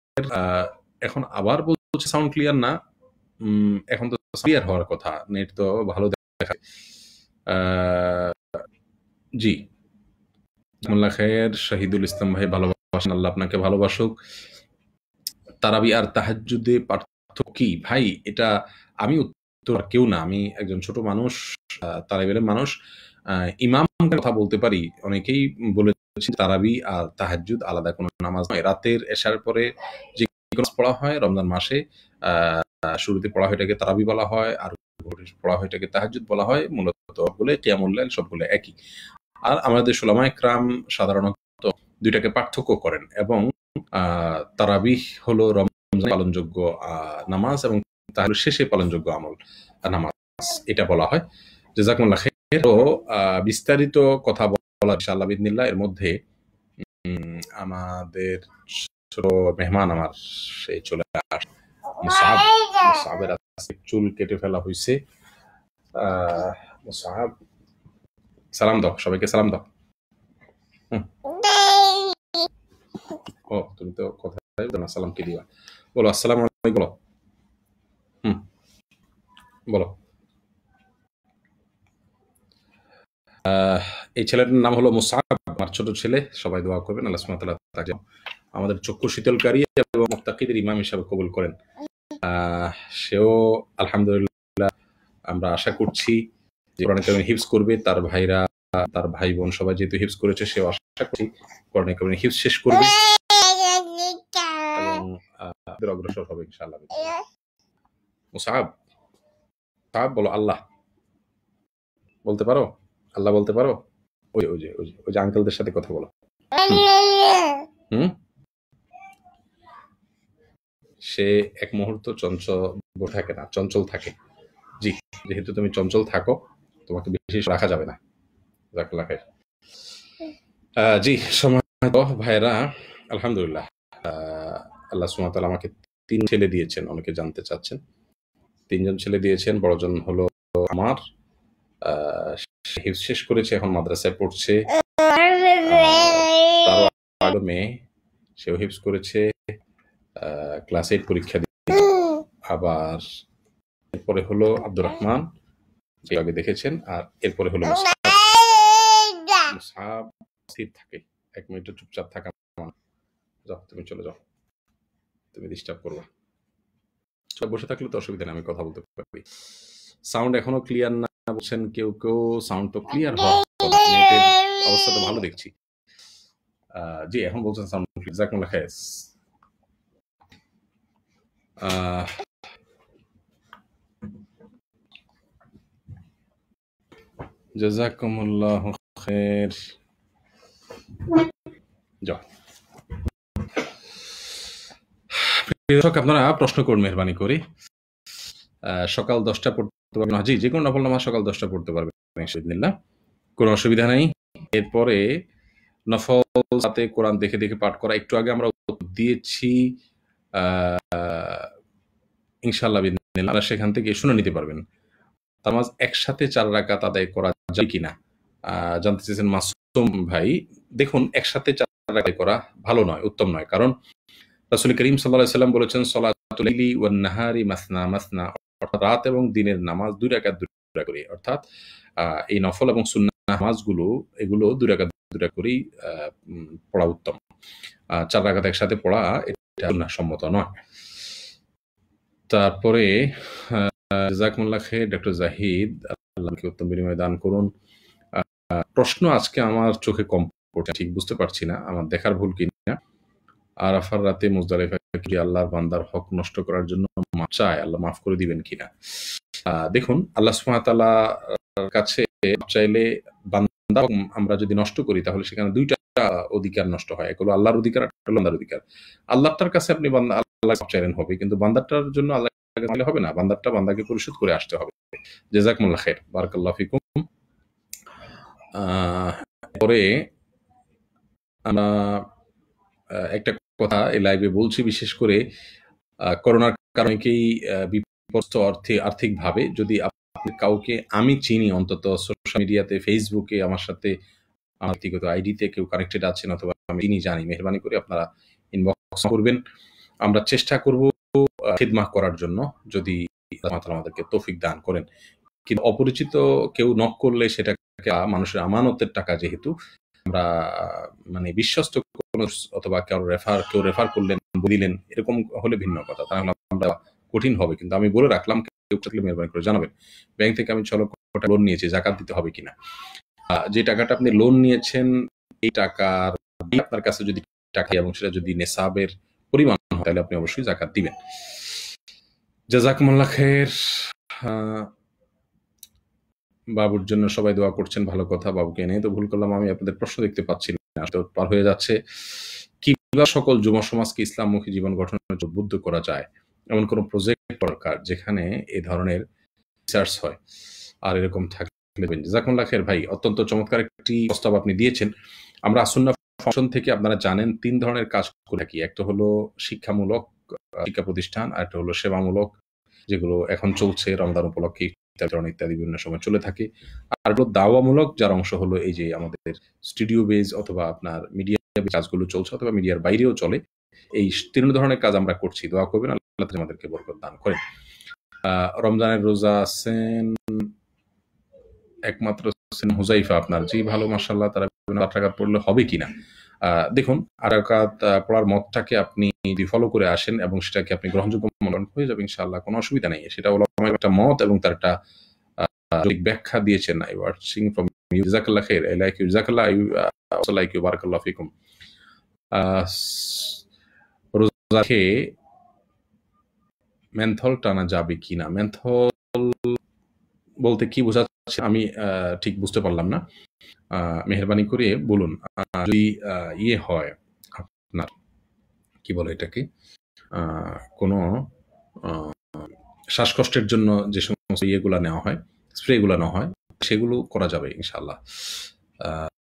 এখন আবার বলছে সাউন্ড ক্লিয়ার না। এখন তো ক্লিয়ার হওয়ার কথা, নেট তো ভালো দেখায়। জি, জাযাকুমুল্লাহ খাইর। শহীদুল ইসলাম ভাই ভালোবাসেন, আল্লাহ আপনাকে ভালোবাসুক। তারাবি আর তাহাজ্জুদে পার্থক্য কি ভাই? এটা আমি উত্তর কেউ না, আমি একজন ছোট মানুষ, তারাবির মানুষ। ইমাম কথা বলতে পারি। অনেকেই বলেছেন তারাবি আর তাহাজ্জুদ আলাদা কোনো নামাজ নয়। রাতের এশার পরে যে নামাজ পড়া হয় রমজান মাসে, শুরুতে পড়া হয় এটাকে তারাবি বলা হয়, আর পড়া হয় এটাকে তাহাজ্জুদ বলা হয়। মূলত বলে কিয়ামুল লাইল সবগুলো একই। আর আমাদের উলামায়ে কেরাম সাধারণত দুইটাকে পার্থক্য করেন, এবং তারাবিহ হলো রমজান পালনযোগ্য নামাজ, এবং তাহলে শেষে পালনযোগ্য আমল নামাজ, এটা বলা হয়। জাযাকুমুল্লাহ খাইর। তো বিস্তারিত কথা বলা ইনশাআল্লাহ বিইذনিল্লাহ। এর মধ্যে আমাদের ছোট মেহমান আমার সেই চলে আসে, মুসাবের চুল কেটে ফেলা হয়েছে। মুসাব, সালাম দাও, সবাইকে সালাম দাও। ও তুমি তো কথা না, সালাম কি দিবা? বলো আসসালামু আলাইকুম। বলো বলো। এই ছেলেটার নাম হলো মুসাব, আমার ছোট ছেলে। সবাই দোয়া করবেন আল্লাহ সুবহানাহু ওয়া তাআলা তাকে আমাদের চক্ষু শীতলকারী এবং মুত্তাকিদের ইমাম হিসাবে কবুল করেন। সেও আলহামদুলিল্লাহ আমরা আশা করছি যে কোরআন কারীম হিফজ করবে। তার ভাইরা, তার ভাই বোন সবাই যেহেতু হিফজ করেছে, সেও আশা করছি কোরআন কারীম হিফজ শেষ করবে এবং অগ্রসর হবে ইনশাআল্লাহ। মুসাব, বলো আল্লাহ বলতে পারো? আল্লাহ বলতে পারো? ওই যে আঙ্কেলদের সাথে কথা বলো। সে এক মুহূর্ত চঞ্চল থাকে না, চঞ্চল থাকে। জি, যেহেতু তুমি চঞ্চল থাকো, তোমাকে বেশি রাখা যাবে না। জাযাকাল্লাহ খাইর। জি, সময় তো ভাইরা আলহামদুলিল্লাহ আল্লাহ সুবহানাহু ওয়া তাআলা আমাকে 3 ছেলে দিয়েছেন। অনেকে জানতে চাচ্ছেন। 3 জন ছেলে দিয়েছেন। বড়জন হলো আমার, হিফজ শেষ করেছে, এখন মাদ্রাসায় পড়ছে। তারও আরো মেয়ে, সেও হিফজ করেছে, ক্লাস 8 পরীক্ষা দিয়েছে। আবার এরপরে হলো আব্দুর রহমান, যে আগে দেখেছেন, আর এরপরে হলো মুসাব। স্থির থাকে, 1 মিনিট চুপচাপ থাকা। যাও, তুমি চলে যাও, তুমি ডিস্টার্ব করবা। সব বসে থাকলে তো অসুবিধা নেই, আমি কথা বলতে পারি। সাউন্ড এখনো ক্লিয়ার না, বলছেন কেউ সাউন্ড তো ক্লিয়ার হওয়া নেটের অবস্থা তো ভালো দেখছি। জি এখন বলছেন সাউন্ড ক্লিয়ার। জাযাকুমুল্লাহ খাইর। জাযাকুমুল্লাহ খাইর। যাও দর্শক আপনারা প্রশ্ন করুন মেহরবানি করে। সকাল 10টা পড়তে পারবেন। জি যে কোনো নফল নামাজ সকাল 10টা পড়তে পারবেন ইনশাআল্লাহ, কোনো অসুবিধা নাই। এরপরে নফল সাথে কোরআন দেখে দেখে পাঠ করা, একটু আগে আমরা দিয়েছি ইনশাআল্লাহ বিদিনিল্লাহ, সেখান থেকে শুনে নিতে পারবেন। নামাজ একসাথে 4 রাকাত আদায় করা যায় কিনা জানতে চেয়েছেন মাসুম ভাই। দেখুন একসাথে 4 রাকাত করা ভালো নয়, উত্তম নয়, কারণ রাসূল করিম সাল্লাল্লাহু আলাইহি ওয়াসাল্লাম বলেছেন সালাতুল লাইলি ওয়ান নাহারি মাসনা মাসনা, অর্থাৎ রাত এবং দিনের নামাজ 2 রাকাত 2 রাকাত করে, অর্থাৎ এই নফল এবং সুন্নাহ নামাজগুলো এগুলো 2 রাকাত 2 রাকাত করেই পড়া উত্তম। 4 রাকাত একসাথে পড়া এটা সুন্নাহ সম্মত নয়। তারপরে জাযাকুমুল্লাহ খাইর ডক্টর জাহিদ, আল্লাহকে উত্তম বিনিময় দান করুন। প্রশ্ন আজকে আমার চোখে কম পড়ছে, ঠিক বুঝতে পারছি না আমার দেখার ভুল কিনা। আরাফার রাতে মুজদালিফায় কি আল্লাহর বান্দার হক নষ্ট করার জন্য মাফ চায়, আল্লাহ মাফ করে দিবেন কিনা? দেখুন আল্লাহ সুবহানাহু ওয়া তাআলার কাছে চাইলে বান্দা আমরা যদি নষ্ট করি তাহলে সেখানে 2টা অধিকার নষ্ট হয়, এক হলো আল্লাহর অধিকার আর একটা হলো বান্দার অধিকার। আল্লাহটার কাছে আপনি আল্লাহ চাইলেন হবে, কিন্তু বান্দারটার জন্য আল্লাহ চাইলে হবে না, বান্দারটা বান্দাকে পরিশোধ করে আসতে হবে। জাযাকুমুল্লাহ খাইর, বারাকাল্লাহু ফিকুম। পরে আমরা একটা কথা এই লাইভে বলছি, বিশেষ করে করোনার কারণে বিপর্যস্ত আর্থিকভাবে, যদি আপনি কাউকে আমি চিনি অন্তত সোশ্যাল মিডিয়াতে ফেসবুকে আমার সাথে আমার ব্যক্তিগত আইডিতে কেউ কানেক্টেড আছেন অথবা আমি চিনি জানি, মেহরবানি করে আপনারা ইনবক্স করবেন। আমরা চেষ্টা করব খিদমাহ করার জন্য, যদি আল্লাহ তাআলা আমাদেরকে তৌফিক দান করেন। কিন্তু অপরিচিত কেউ নক করলে সেটাকে মানুষের আমানতের টাকা, যেহেতু আমরা মানে বিশ্বস্ত কোনো অথবা কেউ রেফার করলেন দিলেন এরকম হলে ভিন্ন কথা, তাহলে আমরা কঠিন হবে। কিন্তু আমি বলে রাখলাম, কেউ থাকলে মেহরবানি করে জানাবেন। ব্যাংক থেকে আমি 6 লক্ষ টাকা লোন নিয়েছি, যাকাত দিতে হবে কিনা? যে টাকাটা আপনি লোন নিয়েছেন এই টাকার আপনার কাছে যদি টাকা এবং সেটা যদি নেসাবের পরিমাণ হয় তাহলে আপনি অবশ্যই যাকাত দিবেন। জাযাকুমুল্লাহ খাইর। বাবুর জন্য সবাই দোয়া করছেন, ভালো কথা। বাবুকে এনে তো ভুল করলাম আমি, আপনাদের প্রশ্ন দেখতে পাচ্ছি না, পার হয়ে যাচ্ছে। কিভাবে সকল যুব সমাজকে ইসলামমুখী জীবন গঠনের জন্য উদ্বুদ্ধ করা যায়, এমন কোন প্রজেক্ট দরকার যেখানে এই ধরনের রিসার্চ হয়, আর এরকম থাকলে জাযাকুমুল্লাহ খাইর ভাই, অত্যন্ত চমৎকার একটি প্রস্তাব আপনি দিয়েছেন। আমরা আসুন্নাহ ফাউন্ডেশন থেকে আপনারা জানেন 3 ধরনের কাজ করে থাকি। একটা হলো শিক্ষামূলক শিক্ষা প্রতিষ্ঠান, আর একটা হলো সেবামূলক, যেগুলো এখন চলছে রমজান উপলক্ষে ইত্যাদি বিভিন্ন সময় চলে থাকে, আর হলো দাওয়ামূলক, যার অংশ হলো এই যে আমাদের স্টুডিও বেজ অথবা আপনার মিডিয়া কাজগুলো চলছে অথবা মিডিয়ার বাইরেও চলে। এই 3 ধরনের কাজ আমরা করছি। দোয়া করবেন, আল্লাহ তাআলা আমাদেরকে বরকত দান করেন। রমজানের রোজা আছেন একমাত্র হুযাইফা আপনার, জি ভালো মাশাআল্লাহ। তারা 8 রাকাত পড়লে হবে কিনা? দেখুন 8 রাকাত পড়ার মতটাকে আপনি যদি ফলো করে আসেন এবং সেটাকে আপনি গ্রহণযোগ্য মনে হয়ে যাবে ইনশাআল্লাহ, কোনো অসুবিধা নেই। সেটা উলামার একটা মত এবং তার একটা ব্যাখ্যা দিয়েছেন। আই ওয়াচিং ফ্রম ইউ, জাযাকাল্লাহ খাইর, আই লাইক ইউ, জাযাকাল্লাহ, আই লাইক ইউ, বারাকাল্লাহু ফিকুম। রোজা খেয়ে মেন্থল টানা যাবে কিনা? মেন্থল বলতে কি বোঝাচ্ছে আমি ঠিক বুঝতে পারলাম না, মেহরবানি করে বলুন। যদি ইয়ে হয় আপনার কি বলে এটাকে, কোনো শ্বাসকষ্টের জন্য যে সমস্ত ইয়েগুলা নেওয়া হয়, স্প্রেগুলা নেওয়া হয়, সেগুলো করা যাবে ইনশাআল্লাহ।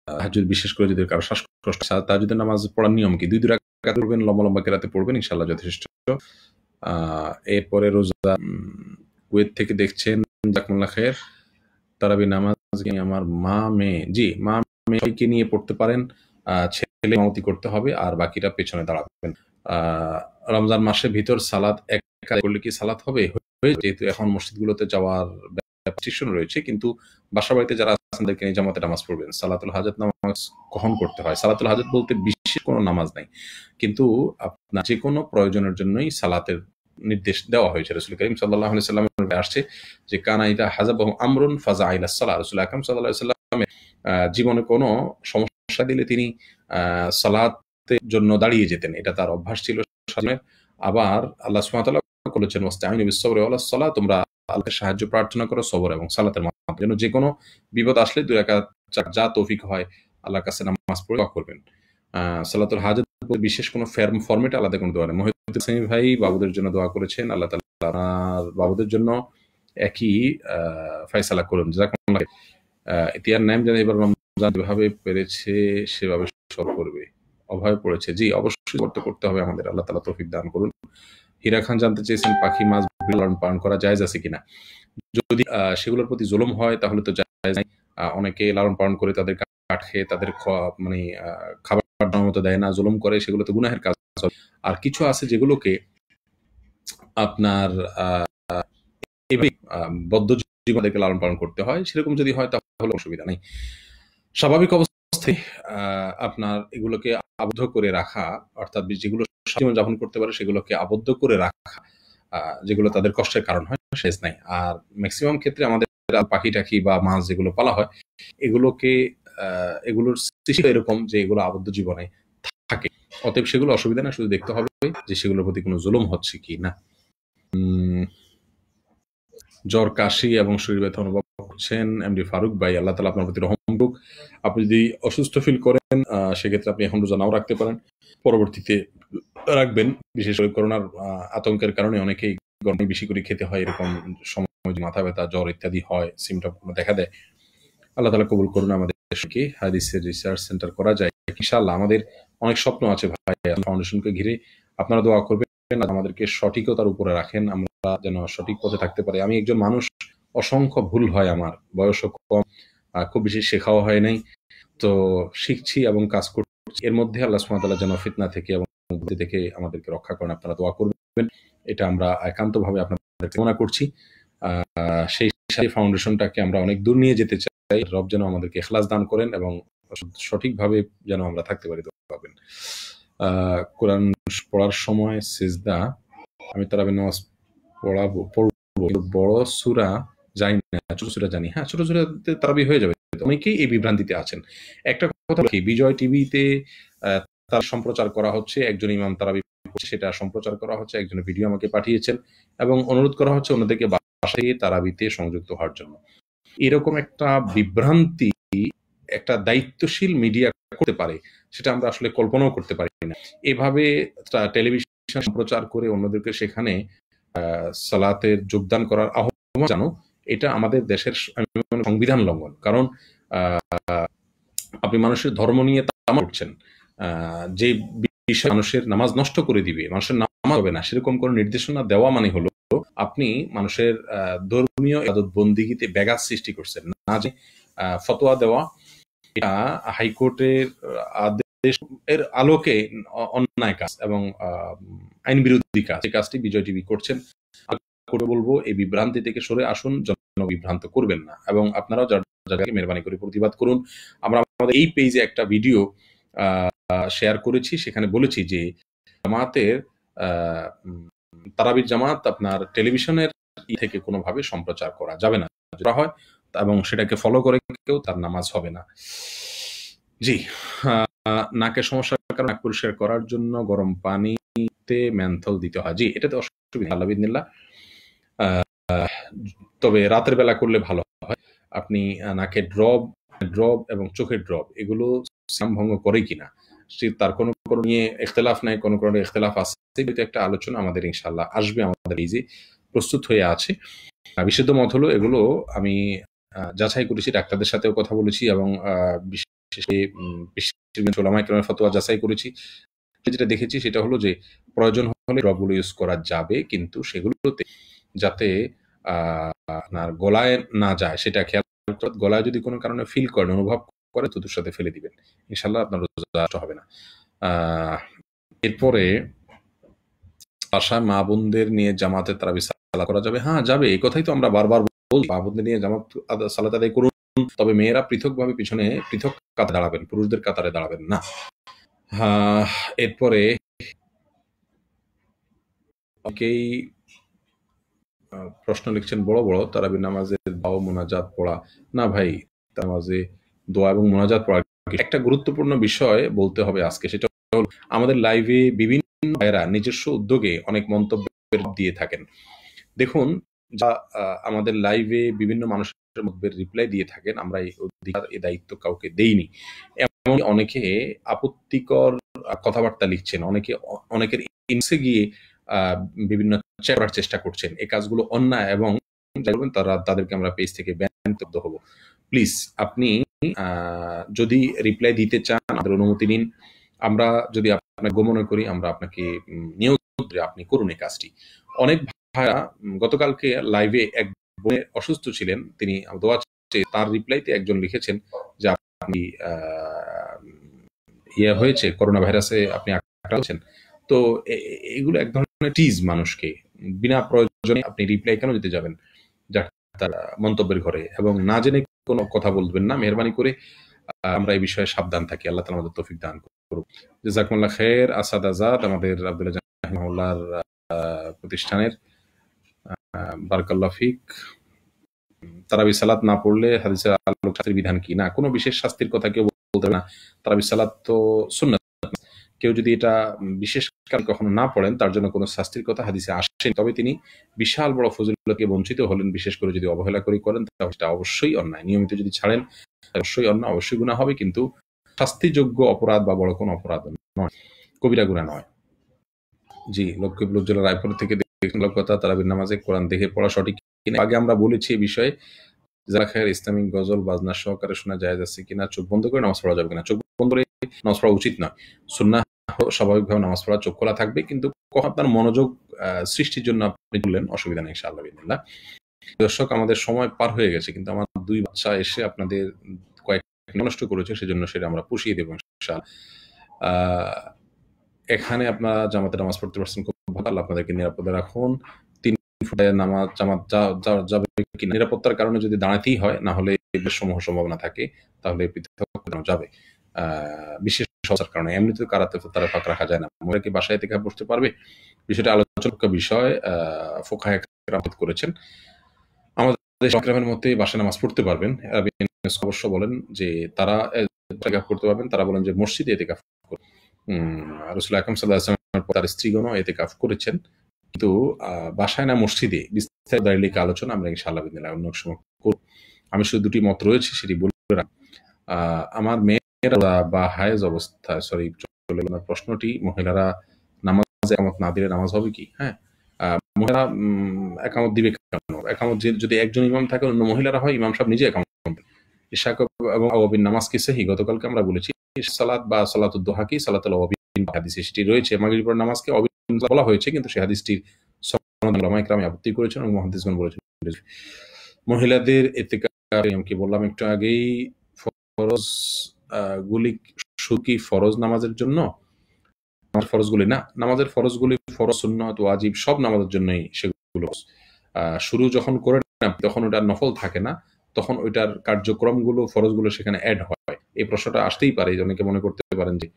তাহাজ্জুদ বিশেষ করে যদি কারো শ্বাসকষ্ট, তাহাজ্জুদের নামাজ পড়ার নিয়ম কি? 2 রাকাত পড়বেন, লম্বা লম্বা কেরাতে পড়বেন, ইনশাআল্লাহ যথেষ্ট। এরপরে রোজা কুয়েত থেকে দেখছেন, জাযাকুমুল্লাহ খাইর। তারাবি নামাজ আমার মা মেয়ে, জি মা মেয়েকে নিয়ে পড়তে পারেন, ছেলে ইমামতি করতে হবে আর বাকিরা পেছনে দাঁড়াবেন। রমজান মাসের ভিতর সালাত একা করলে কি সালাত হবে? যেহেতু এখন মসজিদগুলোতে যাওয়ার রেস্ট্রিকশন রয়েছে, কিন্তু বাসা বাড়িতে যারা আছেন তাদেরকে নিয়ে জামাতে নামাজ পড়বেন। সালাতুল হাজাত নামাজ কখন করতে হয়? সালাতুল হাজাত বলতে বিশেষ কোনো নামাজ নাই, কিন্তু আপনার যে কোনো প্রয়োজনের জন্যই সালাতের নির্দেশ দেওয়া হয়েছে। রাসূল করিম সাল্লাল্লাহু আলাইহি ওয়াসাল্লামের আসছে যে কানা ইযা হাযাবাহু আমরুন ফাযা ইলা সালাহ। রাসূল আকরাম সাল্লাল্লাহু আলাইহি ওয়াসাল্লামের জীবনে কোনো সমস্যা দিলে তিনি সালাতের জন্য দাঁড়িয়ে যেতেন। এটা তার অভ্যাস ছিল। আবার আল্লাহ সুবহানাহু ওয়া তাআলা বলেছেন ওয়াস্তাঈনু বিস-সাবরি ওয়ালাস সালাহ, তোমরা আল্লাহর সাহায্য প্রার্থনা করো সবর এবং সালাতের মাধ্যমে। যেন যেকোনো বিপদ আসলে 2 রাকাত যা তৌফিক হয় আল্লাহর কাছে নামাজ পড়ে দোয়া করবেন। সালাতুল হাজাত বিশেষ কোনো ফরম্যাটে আলাদা কোনো দোয়া নেই। মহিউদ্দিন সামি ভাই বাবুদের জন্য দোয়া করেছেন। আল্লাহ তাআলা আপনার বাবুদের জন্য একই ফয়সালা করুন। জাযাকুমুল্লাহ। ইতিয়ার নাইম যেন এবার রমজান যেভাবে পেরেছে সেভাবে সফল করবে। অভয় পড়েছে। জি, অবশ্যই করতে হবে আমাদের। আল্লাহ তাআলা তৌফিক দান করুন। হীরা খান জানতে চেয়েছেন পাখি মাছ লালন পালন করা জায়েজ আছে কিনা। যদি সেগুলোর প্রতি জুলুম হয় তাহলে তো জায়েজ নাই। অনেকে লালন পালন করে তাদের কাঠ খেয়ে তাদের মানে খাবার দেওয়ার মতো দেয় না, জুলুম করে, সেগুলো তো গুনাহের কাজ। আর কিছু আছে যেগুলোকে আপনার বদ্ধ জীবনকে লালন পালন করতে হয়। সেরকম যদি হয় তাহলে অসুবিধা নেই। স্বাভাবিক অবস্থায় আপনার এগুলোকে আবদ্ধ করে রাখা, অর্থাৎ যেগুলো জীবন যাপন করতে পারে সেগুলোকে আবদ্ধ করে রাখা, যেগুলো তাদের কষ্টের কারণ হয়, শেষ নাই। আর ম্যাক্সিমাম ক্ষেত্রে আমাদের পাখি টাখি বা মাছ যেগুলো পালা হয় এগুলোর সৃষ্টি এরকম যে এগুলো আবদ্ধ জীবনে থাকে। অতএব সেগুলো অসুবিধা না, শুধু দেখতে হবে যে সেগুলোর প্রতি কোনো জুলুম হচ্ছে কি না। জ্বর, কাশি এবং শরীর ব্যথা অনুভব করছেন এমডি ফারুক ভাই, আল্লাহ তাআলা আপনার প্রতি রহম করুক। আপনি যদি অসুস্থ ফিল করেন সেক্ষেত্রে আপনি এখন রোজা নাও রাখতে পারেন, পরবর্তীতে রাখবেন। বিশেষ করে করোনার আতঙ্কের কারণে অনেকেই গরমে বেশি করে খেতে হয়, এরকম সময় মাথা ব্যথা, জ্বর ইত্যাদি হয়, সিমটম দেখা দেয়। আল্লাহ তাআলা কবুল করুন আমাদের দেশকে হাদিসের রিসার্চ সেন্টার করা যায় ইনশাআল্লাহ। আমাদের অনেক স্বপ্ন আছে ভাই ফাউন্ডেশনকে ঘিরে। আপনারা দোয়া করবেন, আমাদেরকে সঠিকতার উপরে রাখেন, আমরা যেন সঠিক পথে থাকতে পারি। আমি একজন মানুষ, অসংখ্য ভুল হয়, আমার বয়সও কম, খুব বেশি শেখাও হয় নাই, তো শিখছি এবং কাজ করছি। এর মধ্যে আল্লাহ সুবহানাহু ওয়া তাআলা যেন ফিতনা থেকে এবং বিপদ থেকে আমাদেরকে রক্ষা করেন। আপনারা দোয়া করবেন, এটা আমরা একান্তভাবে আপনাদের কামনা করছি। সেই ফাউন্ডেশনটাকে আমরা অনেক দূর নিয়ে যেতে চাই। রব যেন আমাদেরকে ইখলাস দান করেন এবং সঠিকভাবে যেন আমরা থাকতে পারি। দোয়া করবেন। কোরআন পড়ার সময় সিজদা, আমি তারাবির নামাজ পড়বো, বড় সূরা জানি না, ছোট সূরা জানি। হ্যাঁ, ছোট সূরাতে তারাবি হয়ে যাবে। অনেকেই এই বিভ্রান্তিতে আছেন। একটা কথা কি, বিজয় টিভিতে তার সম্প্রচার করা হচ্ছে, একজন ইমাম তারাবি সেটা সম্প্রচার করা হচ্ছে, একজনের ভিডিও আমাকে পাঠিয়েছেন এবং অনুরোধ করা হচ্ছে অন্যদেরকে বাসায় তারাবিতে সংযুক্ত হওয়ার জন্য। এরকম একটা বিভ্রান্তি একটা দায়িত্বশীল মিডিয়া করতে পারে, সেটা আমরা আসলে কল্পনাও করতে পারি না। এভাবে টেলিভিশন সম্প্রচার করে অন্যদেরকে সেখানে সালাতের যোগদান করার আহ্বান জানো, এটা আমাদের দেশের সংবিধান লঙ্ঘন। কারণ আপনি মানুষের ধর্ম নিয়ে তামাশা করছেন, যে বিষয় মানুষের নামাজ নষ্ট করে দিবে, মানুষের নামাজ হবে না, সেরকম কোনো নির্দেশনা দেওয়া মানে হলো আপনি মানুষের ধর্মীয় ইবাদত বন্দিগিতে ব্যাঘাত সৃষ্টি করছেন। না যে ফতোয়া দেওয়া, এটা হাইকোর্টের আদেশ এর আলোকে অন্যায় কাজ এবং আইন বিরোধী কাজ। এই কাজটি বিজয় টিভি করছেন। করে বলবো, এই বিভ্রান্তি থেকে সরে আসুন, বিভ্রান্ত করবেন না এবং আপনারাও যাদেরকে মেহরবানি করে প্রতিবাদ করুন। আমরা আমাদের এই পেজে একটা ভিডিও শেয়ার করেছি, সেখানে বলেছি যে জামাতের তারাবির জামাত আপনার টেলিভিশনের থেকে কোনোভাবে সম্প্রচার করা যাবে না, যেটা হয় এবং সেটাকে ফলো করে কেউ তার নামাজ হবে না। জি, নাকের সমস্যার কারণে নাক পরিষ্কার করার জন্য গরম পানিতে মেন্থল দিতে হয়। জি, এটাতে অসুবিধা আল্লাহ বিদিনিল্লাহ, তবে রাতের বেলা করলে ভালো হয়। আপনি নাকের ড্রপ এবং চোখের ড্রপ এগুলো সিয়াম ভঙ্গ করে কিনা তার কোনো নিয়ে ইখতিলাফ নাই, কোনো ইখতিলাফ আছে, একটা আলোচনা আমাদের ইনশাআল্লাহ আসবে, আমাদের এই যে প্রস্তুত হয়ে আছে। বিশুদ্ধ মত হলো এগুলো আমি যাচাই করেছি, ডাক্তারদের সাথেও কথা বলেছি এবং বিশেষ উলামায়ে কেরামের ফতোয়া যাচাই করেছি। যেটা দেখেছি সেটা হলো যে প্রয়োজন হলে ড্রপগুলো ইউজ করা যাবে, কিন্তু সেগুলোতে যাতে আপনার গলায় না যায় সেটা খেয়াল করতে। গলায় যদি কোনো কারণে ফিল করেন, অনুভব করে, দুধের সাথে ফেলে দিবেন, ইনশাআল্লাহ আপনার রোজা হবে না। এরপরে বাসায় মা বোনদের নিয়ে জামাতে তারাবি সালাত করা যাবে? হ্যাঁ, যাবে। এই কথাই তো আমরা বারবার বলি, মা বোনদের নিয়ে জামাত সালাত আদায় করুন, তবে মেয়েরা পৃথকভাবে পিছনে পৃথক কাতারে দাঁড়াবেন, পুরুষদের কাতারে দাঁড়াবেন না। এরপরে অনেকেই প্রশ্ন লিখছেন বড় বড়, তারাবি নামাজে দোয়া ও মোনাজাত পড়া। না ভাই, নামাজে দোয়া এবং মোনাজাত পড়া একটা গুরুত্বপূর্ণ বিষয় বলতে হবে আজকে, সেটা হলো আমাদের লাইভে বিভিন্ন ভাইয়েরা নিজস্ব উদ্যোগে অনেক মন্তব্য দিয়ে থাকেন। দেখুন, যা আমাদের লাইভে বিভিন্ন মানুষের মধ্যে রিপ্লাই দিয়ে থাকেন, আমরা এই অধিকার এই দায়িত্ব কাউকে দেইনি। এমন অনেকে আপত্তিকর কথাবার্তা লিখছেন, অনেকের ইনসে গিয়ে বিভিন্ন করার চেষ্টা করছেন। এই কাজগুলো অন্যায় এবং তাদেরকে আমরা পেজ থেকে ব্যান করতে হবো। প্লিজ আপনি যদি রিপ্লাই দিতে চান আমাদের অনুমতি নিন। আমরা যদি আপনাকে মনে করি আমরা আপনাকে নিয়োগ আপনি করুন এই কাজটি। অনেক ভাইরা গতকালকে লাইভে এক বোন অসুস্থ ছিলেন, তিনি দোয়া চেয়ে তার রিপ্লাইতে একজন লিখেছেন যে আপনি হয়েছে করোনা ভাইরাসে আপনি আক্রান্ত হয়েছেন। তো এগুলো এক ধরনের টিজ, মানুষকে বিনা প্রয়োজনে আপনি রিপ্লাই কেন দিতে যাবেন তার মন্তব্যের ঘরে, এবং না জেনে কোনো কথা বলবেন না মেহরবানি করে। আমরা এই বিষয়ে সাবধান থাকি। আল্লাহ তাআলা আমাদের তৌফিক দান করুন। জাযাকুমুল্লাহ খায়ের। আসাদ আজাদ আমাদের আব্দুল্লাহ রাহিমাহুল্লাহর প্রতিষ্ঠানের, বারাকাল্লাহু ফিক। তারাবি সালাত না পড়লে হাদিসের আলোক শাস্তির বিধান কি? না, কোনো বিশেষ শাস্তির কথা কেউ বলতে না। তারাবি সালাত তো সুন্নাত। কেউ যদি এটা বিশেষ কারণে কখনো না পড়েন, তার জন্য কোনো শাস্তির কথা হাদিসে আসেনি, তবে তিনি বিশাল বড় ফজিলতকে বঞ্চিত হলেন। বিশেষ করে যদি অবহেলা করেন তাহলে এটা অবশ্যই অন্যায়। নিয়মিত যদি ছাড়েন অবশ্যই অন্যায়, অবশ্যই গুনাহ হবে, কিন্তু শাস্তিযোগ্য অপরাধ বা বড় কোনো অপরাধ নয়, কবিরা গুনাহ নয়। জি, লক্ষ্মীপুর জেলা রায়পুর থেকে দেখেন কথা তারাবির নামাজে কোরআন দেখে পড়া সঠিক কিনা। আগে আমরা বলেছি এই বিষয়ে, যারা খায়ের ইসলামিক গজল বাজনা সহকারে শোনা জায়েজ আছে কিনা, চোখ বন্ধ করে নামাজ পড়া যাবে কিনা। চোখ বন্ধ করে নামাজ পড়া উচিত নয়। সুন্নাহ স্বাভাবিকভাবে নামাজ পড়া চোখ খোলা থাকবে, কিন্তু আপনার মনোযোগ সৃষ্টির জন্য আপনি বললেন, অসুবিধা নেই ইনশাআল্লাহ বিসমিল্লাহ। দর্শক, আমাদের সময় পার হয়ে গেছে, কিন্তু আমার দুই বাচ্চা এসে আপনাদের কয়েক নষ্ট করেছে, সেজন্য সেটা আমরা পুষিয়ে দেবো ইনশাআল্লাহ। এখানে আপনারা জামাতে নামাজ পড়তে পারছেন, খুব ভালো। আল্লাহ আপনাদেরকে নিরাপদে রাখুন। 3 ফুটে নামাজ জামাত যাবে কি নিরাপত্তার কারণে যদি দাঁড়াতেই হয়, না হলে সমূহ সম্ভাবনা থাকে, তাহলে পৃথক করানো যাবে। বিশেষ সমস্যার কারণে এমনিতে কারাতে তারা ফাঁক রাখা যায় না। মহিলা কি বাসায় থেকে বসতে পারবে? বিষয়টা আলোচনার বিষয় ফুকাহায়ে কেরাম করেছেন। আমাদের ইকরামের মতে বাসায় নামাজ পড়তে পারবেন। অবশ্য বলেন যে তারা ইতিকাফ করতে পারবেন, তারা বলেন যে মসজিদে ইতিকাফ করুন। রাসূল আকরাম সাল্লাল্লাহু আলাইহি ওয়াসাল্লাম তার স্ত্রীগণও ইতিকাফ করেছেন, কিন্তু বাসায় না মসজিদে। বিস্তারিত দাঁড়িয়ে আলোচনা আমরা ইনশাআল্লাহ বিদিনিল্লাহ অন্য সময় করব। আমি শুধু দুটি মত রয়েছে সেটি বলে আমার মেয়েরা বা হায়েজ অবস্থা, সরি চলে গেল প্রশ্নটি, মহিলারা নামাজে একামত না দিলে নামাজ হবে কি? হ্যাঁ, মহিলা একামত দিবে কেন? একামত যদি একজন ইমাম থাকে, অন্য মহিলারা হয়, ইমাম সাহেব নিজে একামত করবেন। ইশা এবং আওয়াবিন নামাজ কি সহিহ? গতকালকে আমরা বলেছি সালাত বা সালাতুদ দুহা কি সালাতুল আওয়াবিন হাদিসে সেটি রয়েছে। মাগরিবের পর নামাজকে আওয়াবিন বলা হয়েছে, কিন্তু সেই হাদিসটির সনদ উলামায়ে কেরাম আপত্তি করেছেন এবং মুহাদ্দিসগণ বলেছেন মহিলাদের ইতিকাফ কি বললাম একটু আগেই, ফরজ গুলি সুকি ফরজ নামাজের জন্য, ফরজগুলি না, নামাজের ফরজগুলি ফরজ সুন্নাত ওয়াজিব সব নামাজের জন্যই সেগুলো। শুরু যখন করে না, তখন ওটা নফল থাকে না, তখন ওইটার কার্যক্রমগুলো ফরজগুলো সেখানে অ্যাড হয়। এই প্রশ্নটা আসতেই পারে, অনেকে মনে করতে পারেন যে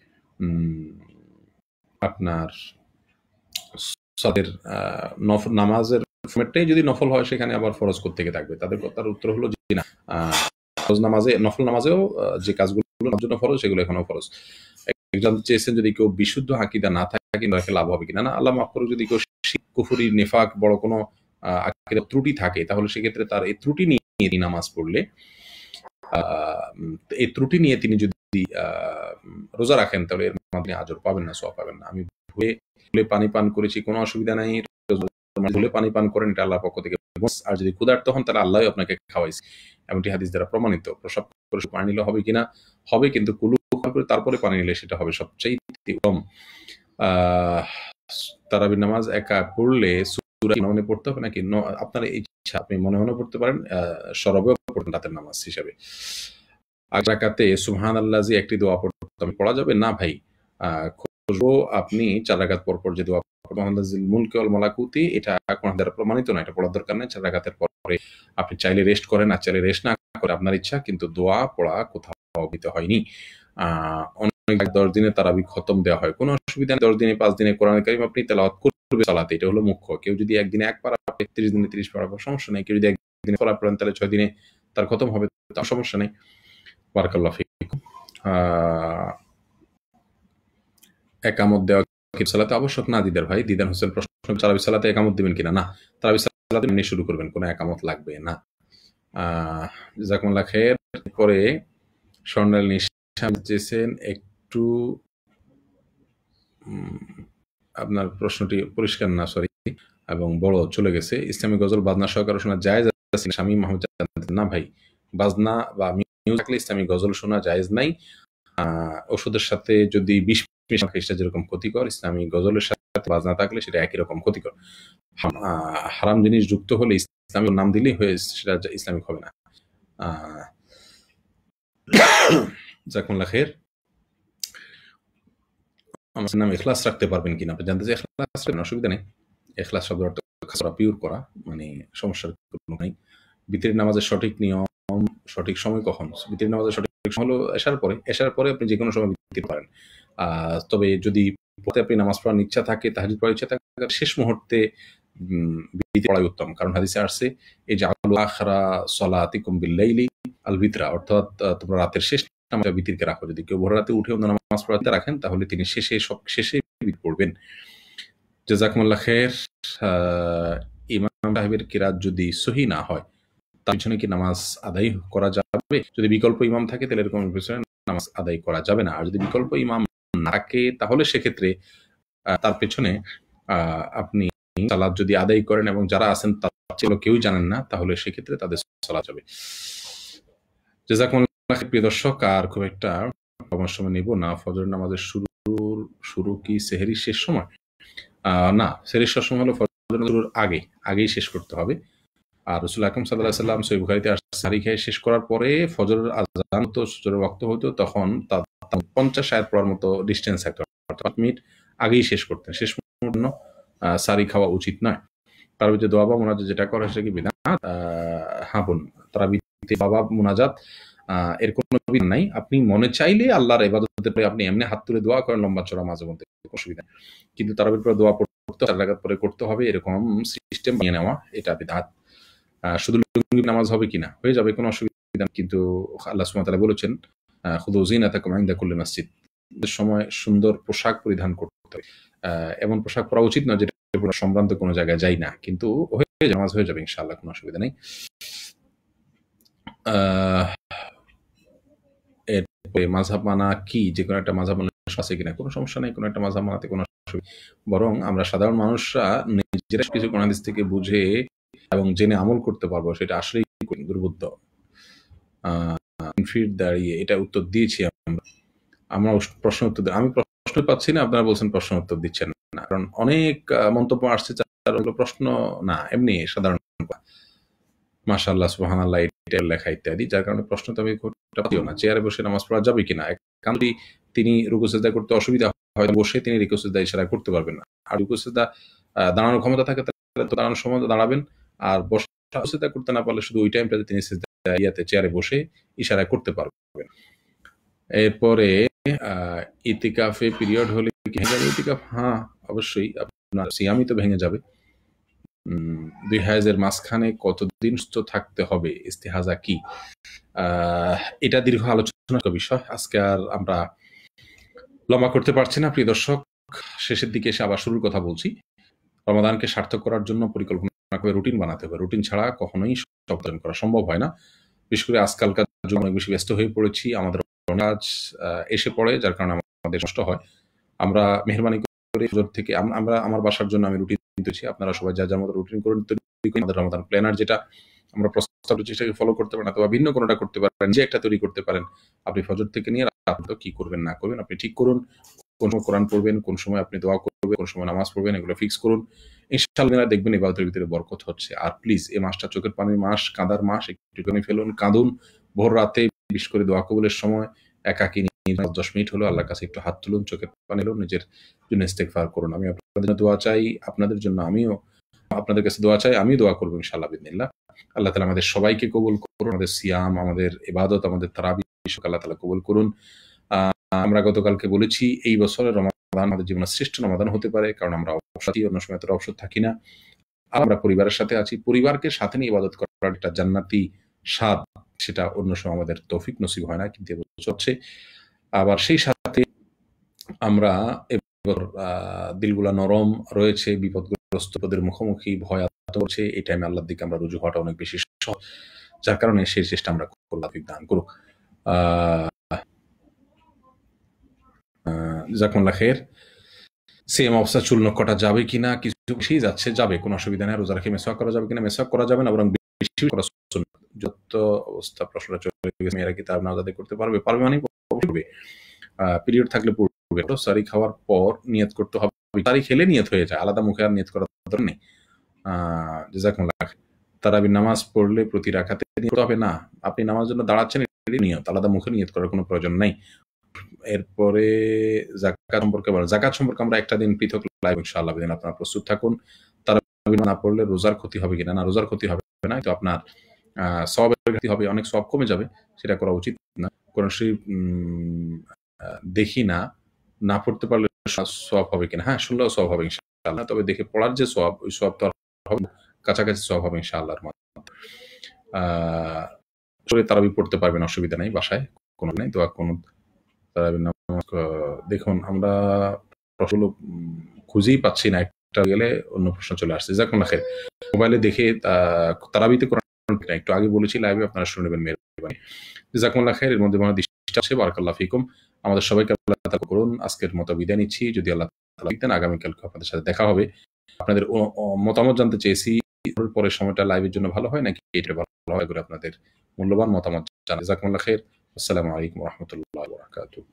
আপনার নামাজের ফরম্যাটটাই যদি নফল হয়, সেখানে আবার ফরজ করতে গিয়ে থাকবে। তাদের কথার উত্তর হলো যে না, ফরজ নামাজে নফল নামাজেও যে কাজগুলো জন্য ফরজ সেগুলো এখনো ফরজ। জানতে চেয়েছেন যদি কেউ বিশুদ্ধ আকীদা না থাকে তাহলে লাভ হবে কিনা। না, আল্লাহ মাফ করুক, যদি কেউ শিরক, কুফরি, নিফাক বড় কোনো আকীদা ত্রুটি থাকে, তাহলে সেক্ষেত্রে তার এই ত্রুটি নিয়ে নামাজ পড়লে, এই ত্রুটি নিয়ে তিনি যদি রোজা রাখেন, তাহলে এর মাধ্যমে আজর পাবেন না, সওয়াব পাবেন না। আমি ভুলে পানি পান করেছি, কোনো অসুবিধা নাই, ভুলে পানি পান করেন, এটা আল্লাহর পক্ষ থেকে। আর যদি ক্ষুধার্ত হন, তাহলে আল্লাহই আপনাকে খাওয়াইছে, এমনটি হাদিস দ্বারা প্রমাণিত। প্রসাব করে পানি নিলে হবে কিনা? হবে, কিন্তু কুলু করে তারপরে পানি নিলে সেটা হবে সবচেয়ে উত্তম। তারাবির নামাজ একা পড়লে সূরা মনে পড়তে হবে নাকি? আপনার ইচ্ছা, আপনি মনে মনে পড়তে পারেন, সরবেও পড়তেন রাতের নামাজ হিসাবে। রাকাতে সুবহানাল্লাহি একটি দোয়া পড়া যাবে না ভাই? খুঁজবো আপনি 4 রাকাত পর পর যে দোয়া সুবহানাল্লাহিল মুলকি ওয়াল মালাকুতি, এটা কোরআন দ্বারা প্রমাণিত না, এটা পড়ার দরকার নেই। 4 রাকাতের পরে আপনি চাইলে রেস্ট করেন, আর চাইলে রেস্ট না করে আপনার ইচ্ছা, কিন্তু দোয়া পড়া কোথাও দিতে হয়নি। অনেক 10 দিনে তারাবি খতম দেওয়া হয়, কোনো অসুবিধা নেই। 10 দিনে 5 দিনে কোরআন কারীম আপনি তেলাওয়াত করবে সালাতে, এটা হলো মুখ্য। কেউ যদি একদিনে 1 পারা 30 দিনে 30 পারা সমস্যা নেই। কেউ যদি একদিনে পড়া পড়েন তাহলে 6 দিনে তার খতম হবে, তার সমস্যা নেই। বারাকাল্লাহু ফিকুম। একামত দেওয়া কি সালাতে আবশ্যক না? দিদার ভাই, দিদার হোসেন প্রশ্ন, তারাবি সালাতে একামত দিবেন কিনা? না, তারাবি সালাতে এমনি শুরু করবেন, কোনো একামত লাগবে না। জাযাকুমুল্লাহ খাইর। পরে স্বর্ণালী নিশা চেয়েছেন একটু, আপনার প্রশ্নটি পরিষ্কার না, সরি, এবং বড় চলে গেছে। ইসলামী গজল বাজনা সহকারে শোনা জায়েজ আছে? স্বামী মাহমুদ না ভাই, বাজনা বা মিউজিক থাকলে ইসলামী গজল শোনা জায়েজ নাই। ওষুধের সাথে যদি বিষ মিশা যেরকম ক্ষতিকর, ইসলামী গজলের সাথে বাজনা থাকলে সেটা একই রকম ক্ষতিকর। হারাম জিনিস যুক্ত হলে ইসলামী নাম দিলেই হয়ে সেটা ইসলামিক হবে না। জাযাকুমুল্লাহ খাইর। আমার নাম ইখলাস রাখতে পারবেন কিনা আপনি জানতে চাই। ইখলাস রাখবেন, অসুবিধা নেই। ইখলাস শব্দ অর্থ করা, পিওর করা, মানে সমস্যার কোনো নাই। বিতরের নামাজের সঠিক নিয়ম, সঠিক সময় কখন? বিতরের নামাজের সঠিক সময় হলো এশার পরে আপনি যে কোনো সময় বিতর পারেন। তবে যদি আপনি নামাজ পড়ার ইচ্ছা থাকে, তাহাজ্জুদ পড়ার ইচ্ছা থাকে, শেষ মুহূর্তে বিতর পড়াই উত্তম। কারণ হাদিসে আসছে এই যে আখিরা সলাতিকুম বিল-লাইলি আল-বিতরা, অর্থাৎ তোমরা রাতের শেষ নামাজে বিতরকে রাখো। যদি কেউ ভোর রাতে উঠে নামাজ পড়াতে রাখেন তাহলে তিনি শেষে বিতর পড়বেন। জাযাকুমুল্লাহ খাইর। ইমাম সাহেবের কিরাত যদি সহি না হয় তার পিছনে কি নামাজ আদায় করা যাবে? যদি বিকল্প ইমাম থাকে তাহলে এরকম পিছনে নামাজ আদায় করা যাবে না। আর যদি বিকল্প ইমাম না থাকে তাহলে সেক্ষেত্রে তার পেছনে আপনি সালাত যদি আদায় করেন এবং যারা আছেন তার কেউই জানেন না, তাহলে সেক্ষেত্রে তাদের সালাত যাবে। জাযাকুমুল্লাহ প্রিয় দর্শক, আর খুব একটা সময় নেব না। ফজর নামাজের শুরু কি সেহরির শেষ সময়? না, সেহরির শেষ সময় হলো ফজর শুরুর আগেই শেষ করতে হবে। আর রাসূল আকরাম সাল্লাল্লাহু আলাইহি ওয়াসাল্লাম সহিহ বুখারীতে আসছে, সাহরি খেয়ে শেষ করার পরে ফজরের আযান তো ফজরের ওয়াক্ত হতো, তখন 50 আয়াত পড়ার মতো ডিসটেন্স থাকতো, 5 মিনিট আগেই শেষ করতেন। শেষ পর্যন্ত সাহরি খাওয়া উচিত নয়। তারাবিতে দোয়া বা মুনাজাত যেটা করে সেটা কি বিধান? হ্যাঁ বোন, তারাবিতে বাবা মুনাজাত এর কোনো বিধান নাই। আপনি মনে চাইলে আল্লাহর ইবাদতের পরে আপনি এমনি হাত তুলে দোয়া করেন লম্বা চড়া মাঝে মধ্যে, কোনো অসুবিধা নেই। কিন্তু তারাবির পরে দোয়া পড়তে 4 রাকাত পরে করতে হবে, এরকম সিস্টেম বানিয়ে নেওয়া এটা বিদআত। শুধু লুঙ্গি নামাজ হবে কিনা? হয়ে যাবে, কোনো অসুবিধা নেই। কিন্তু আল্লাহ সুবহানাহু ওয়া তাআলা বলেছেন খুযু যিনাতাকুম ইনদা কুল্লি মাসজিদ, সময় সুন্দর পোশাক পরিধান করতে হবে। এমন পোশাক পরা উচিত না যেটা সম্ভ্রান্ত কোনো জায়গায় যায় না, কিন্তু নামাজ হয়ে যাবে ইনশাআল্লাহ, কোনো অসুবিধা নেই। এরপরে মাযহাব মানা কি? যে কোনো একটা মাযহাব মানা আছে কিনা? কোনো সমস্যা নেই, কোনো একটা মাযহাব মানাতে কোনো অসুবিধা। বরং আমরা সাধারণ মানুষরা নিজেরা কিছু কোরআন হাদিস থেকে বুঝে এবং জেনে আমল করতে পারবো, সেটা আসলেই দুর্বোধ্য। ফিট দাঁড়িয়ে এটা উত্তর দিয়েছি আমরা প্রশ্ন উত্তর আমি প্রশ্ন পাচ্ছি না, আপনারা বলছেন প্রশ্ন উত্তর দিচ্ছেন না, কারণ অনেক মন্তব্য আসছে প্রশ্ন না, এমনি সাধারণ মাশাআল্লাহ সুবহানাল্লাহ এটা লেখা ইত্যাদি, যার কারণে প্রশ্ন তো আমি পাচ্ছিও না। চেয়ারে বসে নামাজ পড়া যাবে কিনা? কারণ তিনি রুকু সিজদা করতে অসুবিধা হয়, বসে তিনি রুকু সিজদা ইশারা করতে পারবেন না। আর রুকু সিজদা দাঁড়ানোর ক্ষমতা থাকে তাহলে তো দাঁড়ানোর সময় দাঁড়াবেন, আর বসে সিজদা করতে না পারলে শুধু ওই টাইমটাতে তিনি সিজদা চেয়ারে বসে ইশারা করতে পারবেন। এরপরে ইতিকাফে পিরিয়ড হলে কি ভেঙে যাবে ইতিকাফ? হ্যাঁ অবশ্যই, আপনার সিয়ামই তো ভেঙে যাবে। 2 হায়েজের মাঝখানে কতদিন সুস্থ থাকতে হবে? ইস্তিহাজা কি? এটা দীর্ঘ আলোচনার বিষয়, আজকে আর আমরা লম্বা করতে পারছি না। প্রিয় দর্শক, শেষের দিকে এসে আবার শুরুর কথা বলছি। রমাদানকে সার্থক করার জন্য পরিকল্পনা করে রুটিন বানাতে হবে। রুটিন ছাড়া কখনোই অর্জন করা সম্ভব হয় না। বিশেষ করে আজকালকার যুগে অনেক বেশি ব্যস্ত হয়ে পড়েছি, আমাদের কাজ এসে পড়ে, যার কারণে আমাদের কষ্ট হয়। আমরা মেহরবানি করে ফজর থেকে আমার বাসার জন্য আমি রুটিন দিয়েছি, আপনারা সবাই যার মতো রুটিন করে আমাদের রমাদান প্ল্যানার যেটা আমরা প্রস্তাব চেষ্টাকে ফলো করতে পারেন, অথবা ভিন্ন কোনোটা করতে পারেন, যে একটা তৈরি করতে পারেন। আপনি ফজর থেকে নিয়ে রাত কি করবেন না করবেন আপনি ঠিক করুন। কোন সময় কোরআন পড়বেন, কোন সময় আপনি দোয়া করবেন, কোন সময় নামাজ পড়বেন, এগুলো ফিক্স করুন। ইনশাআল্লাহ দেখবেন ইবাদতের ভিতরে বরকত হচ্ছে। আর প্লিজ এই মাসটা চোখের পানির মাস, কাঁদার মাস, একটুখানি ফেলুন, কাঁদুন। ভোর রাতে বিশেষ করে দোয়া কবুলের সময় একাকী 10 মিনিট হলো আল্লাহর কাছে একটু হাত তুলুন, চোখের পানি এলো, নিজের জন্য ইস্তেগফার করুন। আমি আপনাদের দোয়া চাই, আপনাদের জন্য আমিও আপনাদের কাছে দোয়া চাই, আমি দোয়া করবো ইনশাআল্লাহ বিইذنিল্লাহ। আল্লাহ তাআলা আমাদের সবাইকে কবুল করুন, আমাদের সিয়াম, আমাদের ইবাদত, আমাদের তারাবি আল্লাহ তাআলা কবুল করুন। আমরা গতকালকে বলেছি এই বছরের রমাদান আমাদের জীবনের শ্রেষ্ঠ রমাদান হতে পারে, কারণ আমরা অবসর অন্য সময় এতটা অবসর থাকি না। আর আমরা পরিবারের সাথে আছি, পরিবারকে সাথে নিয়ে ইবাদত করার একটা জান্নাতি স্বাদ, সেটা অন্য সময় আমাদের তৌফিক নসিব হয় না, কিন্তু এবছর হচ্ছে। আবার সেই সাথে আমরা এবার দিলগুলা নরম রয়েছে, বিপদগ্রস্ত বিপদের মুখোমুখি, ভয় করছে, এই টাইমে আল্লাহর দিকে আমরা রুজু হওয়াটা অনেক বেশি সহজ, যার কারণে সেই চেষ্টা আমরা আল্লাহ দান করুক। জাযাকুমুল্লাহ খাইর। সেম অবস্থা চুল নখ কাটা যাবে কিনা, কিছু বেশি যাচ্ছে, যাবে, কোনো অসুবিধা নেই। রোজা রেখে মেসওয়াক করা যাবে কিনা, মেসওয়াক করা যাবে না, বরং বেশি করা সুন্নাত। যত অবস্থা প্রশ্নটা চলে গেছে, মেয়েরা কি তার নামাজ আদায় করতে পারবে? পারবে মানে পড়বে। পিরিয়ড থাকলে পড়বে। সারি খাওয়ার পর নিয়ত করতে হবে। সারি খেলে নিয়ত হয়ে যায়, আলাদা মুখে আর নিয়ত করার দরকার নেই। জাযাকুমুল্লাহ খাইর। তারাবির নামাজ পড়লে প্রতি রাকাতে নিয়ত হবে না, আপনি নামাজের জন্য দাঁড়াচ্ছেন, নিয়ত, আলাদা মুখে নিয়ত করার কোনো প্রয়োজন নাই। এরপরে যাকাত সম্পর্কে আমরা একটা দিন পৃথক লাইভ ইনশাআল্লাহ দিন, আপনারা প্রস্তুত থাকুন। তারাবি না পড়লে রোজার ক্ষতি হবে কিনা? না, রোজার ক্ষতি হবে না, তো আপনার সওয়াবের ক্ষতি হবে, অনেক সওয়াব কমে যাবে, সেটা করা উচিত না। কোরআন শরীফ দেখি না পড়তে পারলে সওয়াব হবে কিনা? হ্যাঁ, শুনলেও সওয়াব হবে ইনশাআল্লাহ, তবে দেখে পড়ার যে সওয়াব, ওই সওয়াব তো হবে কাছাকাছি সওয়াব হবে ইনশাআল্লাহর মাধ্যমে। তারাবি পড়তে পারবেন, অসুবিধা নাই, বাসায় কোনো নেই। দোয়া কোন দেখুন, আমরা প্রশ্নগুলো খুঁজেই পাচ্ছি না, একটা গেলে অন্য প্রশ্ন চলে আসছে। জাযাকুমুল্লাহ খাইর। মোবাইলে দেখে তারাবিতে কোরআন একটু আগে বলেছি, লাইভে আপনারা শুনে নেবেন, মেহরবানি। জাযাকুমুল্লাহ খাইর। এর মধ্যে দৃষ্টি আছে, বারাকাল্লাহু ফিকুম। আমাদের সবাইকে আল্লাহ তাআলা করুন। আজকের মতো বিদায় নিচ্ছি, যদি আল্লাহ তাআলা দেন আগামীকাল আপনাদের সাথে দেখা হবে। আপনাদের মতামত জানতে চেয়েছি, পরের সময়টা লাইভের জন্য ভালো হয় নাকি এটা ভালো হয়, করে আপনাদের মূল্যবান মতামত জানান। জাযাকুমুল্লাহ খাইর। আসসালামু আলাইকুম ওয়া রাহমাতুল্লাহি ওয়া বারাকাতুহু।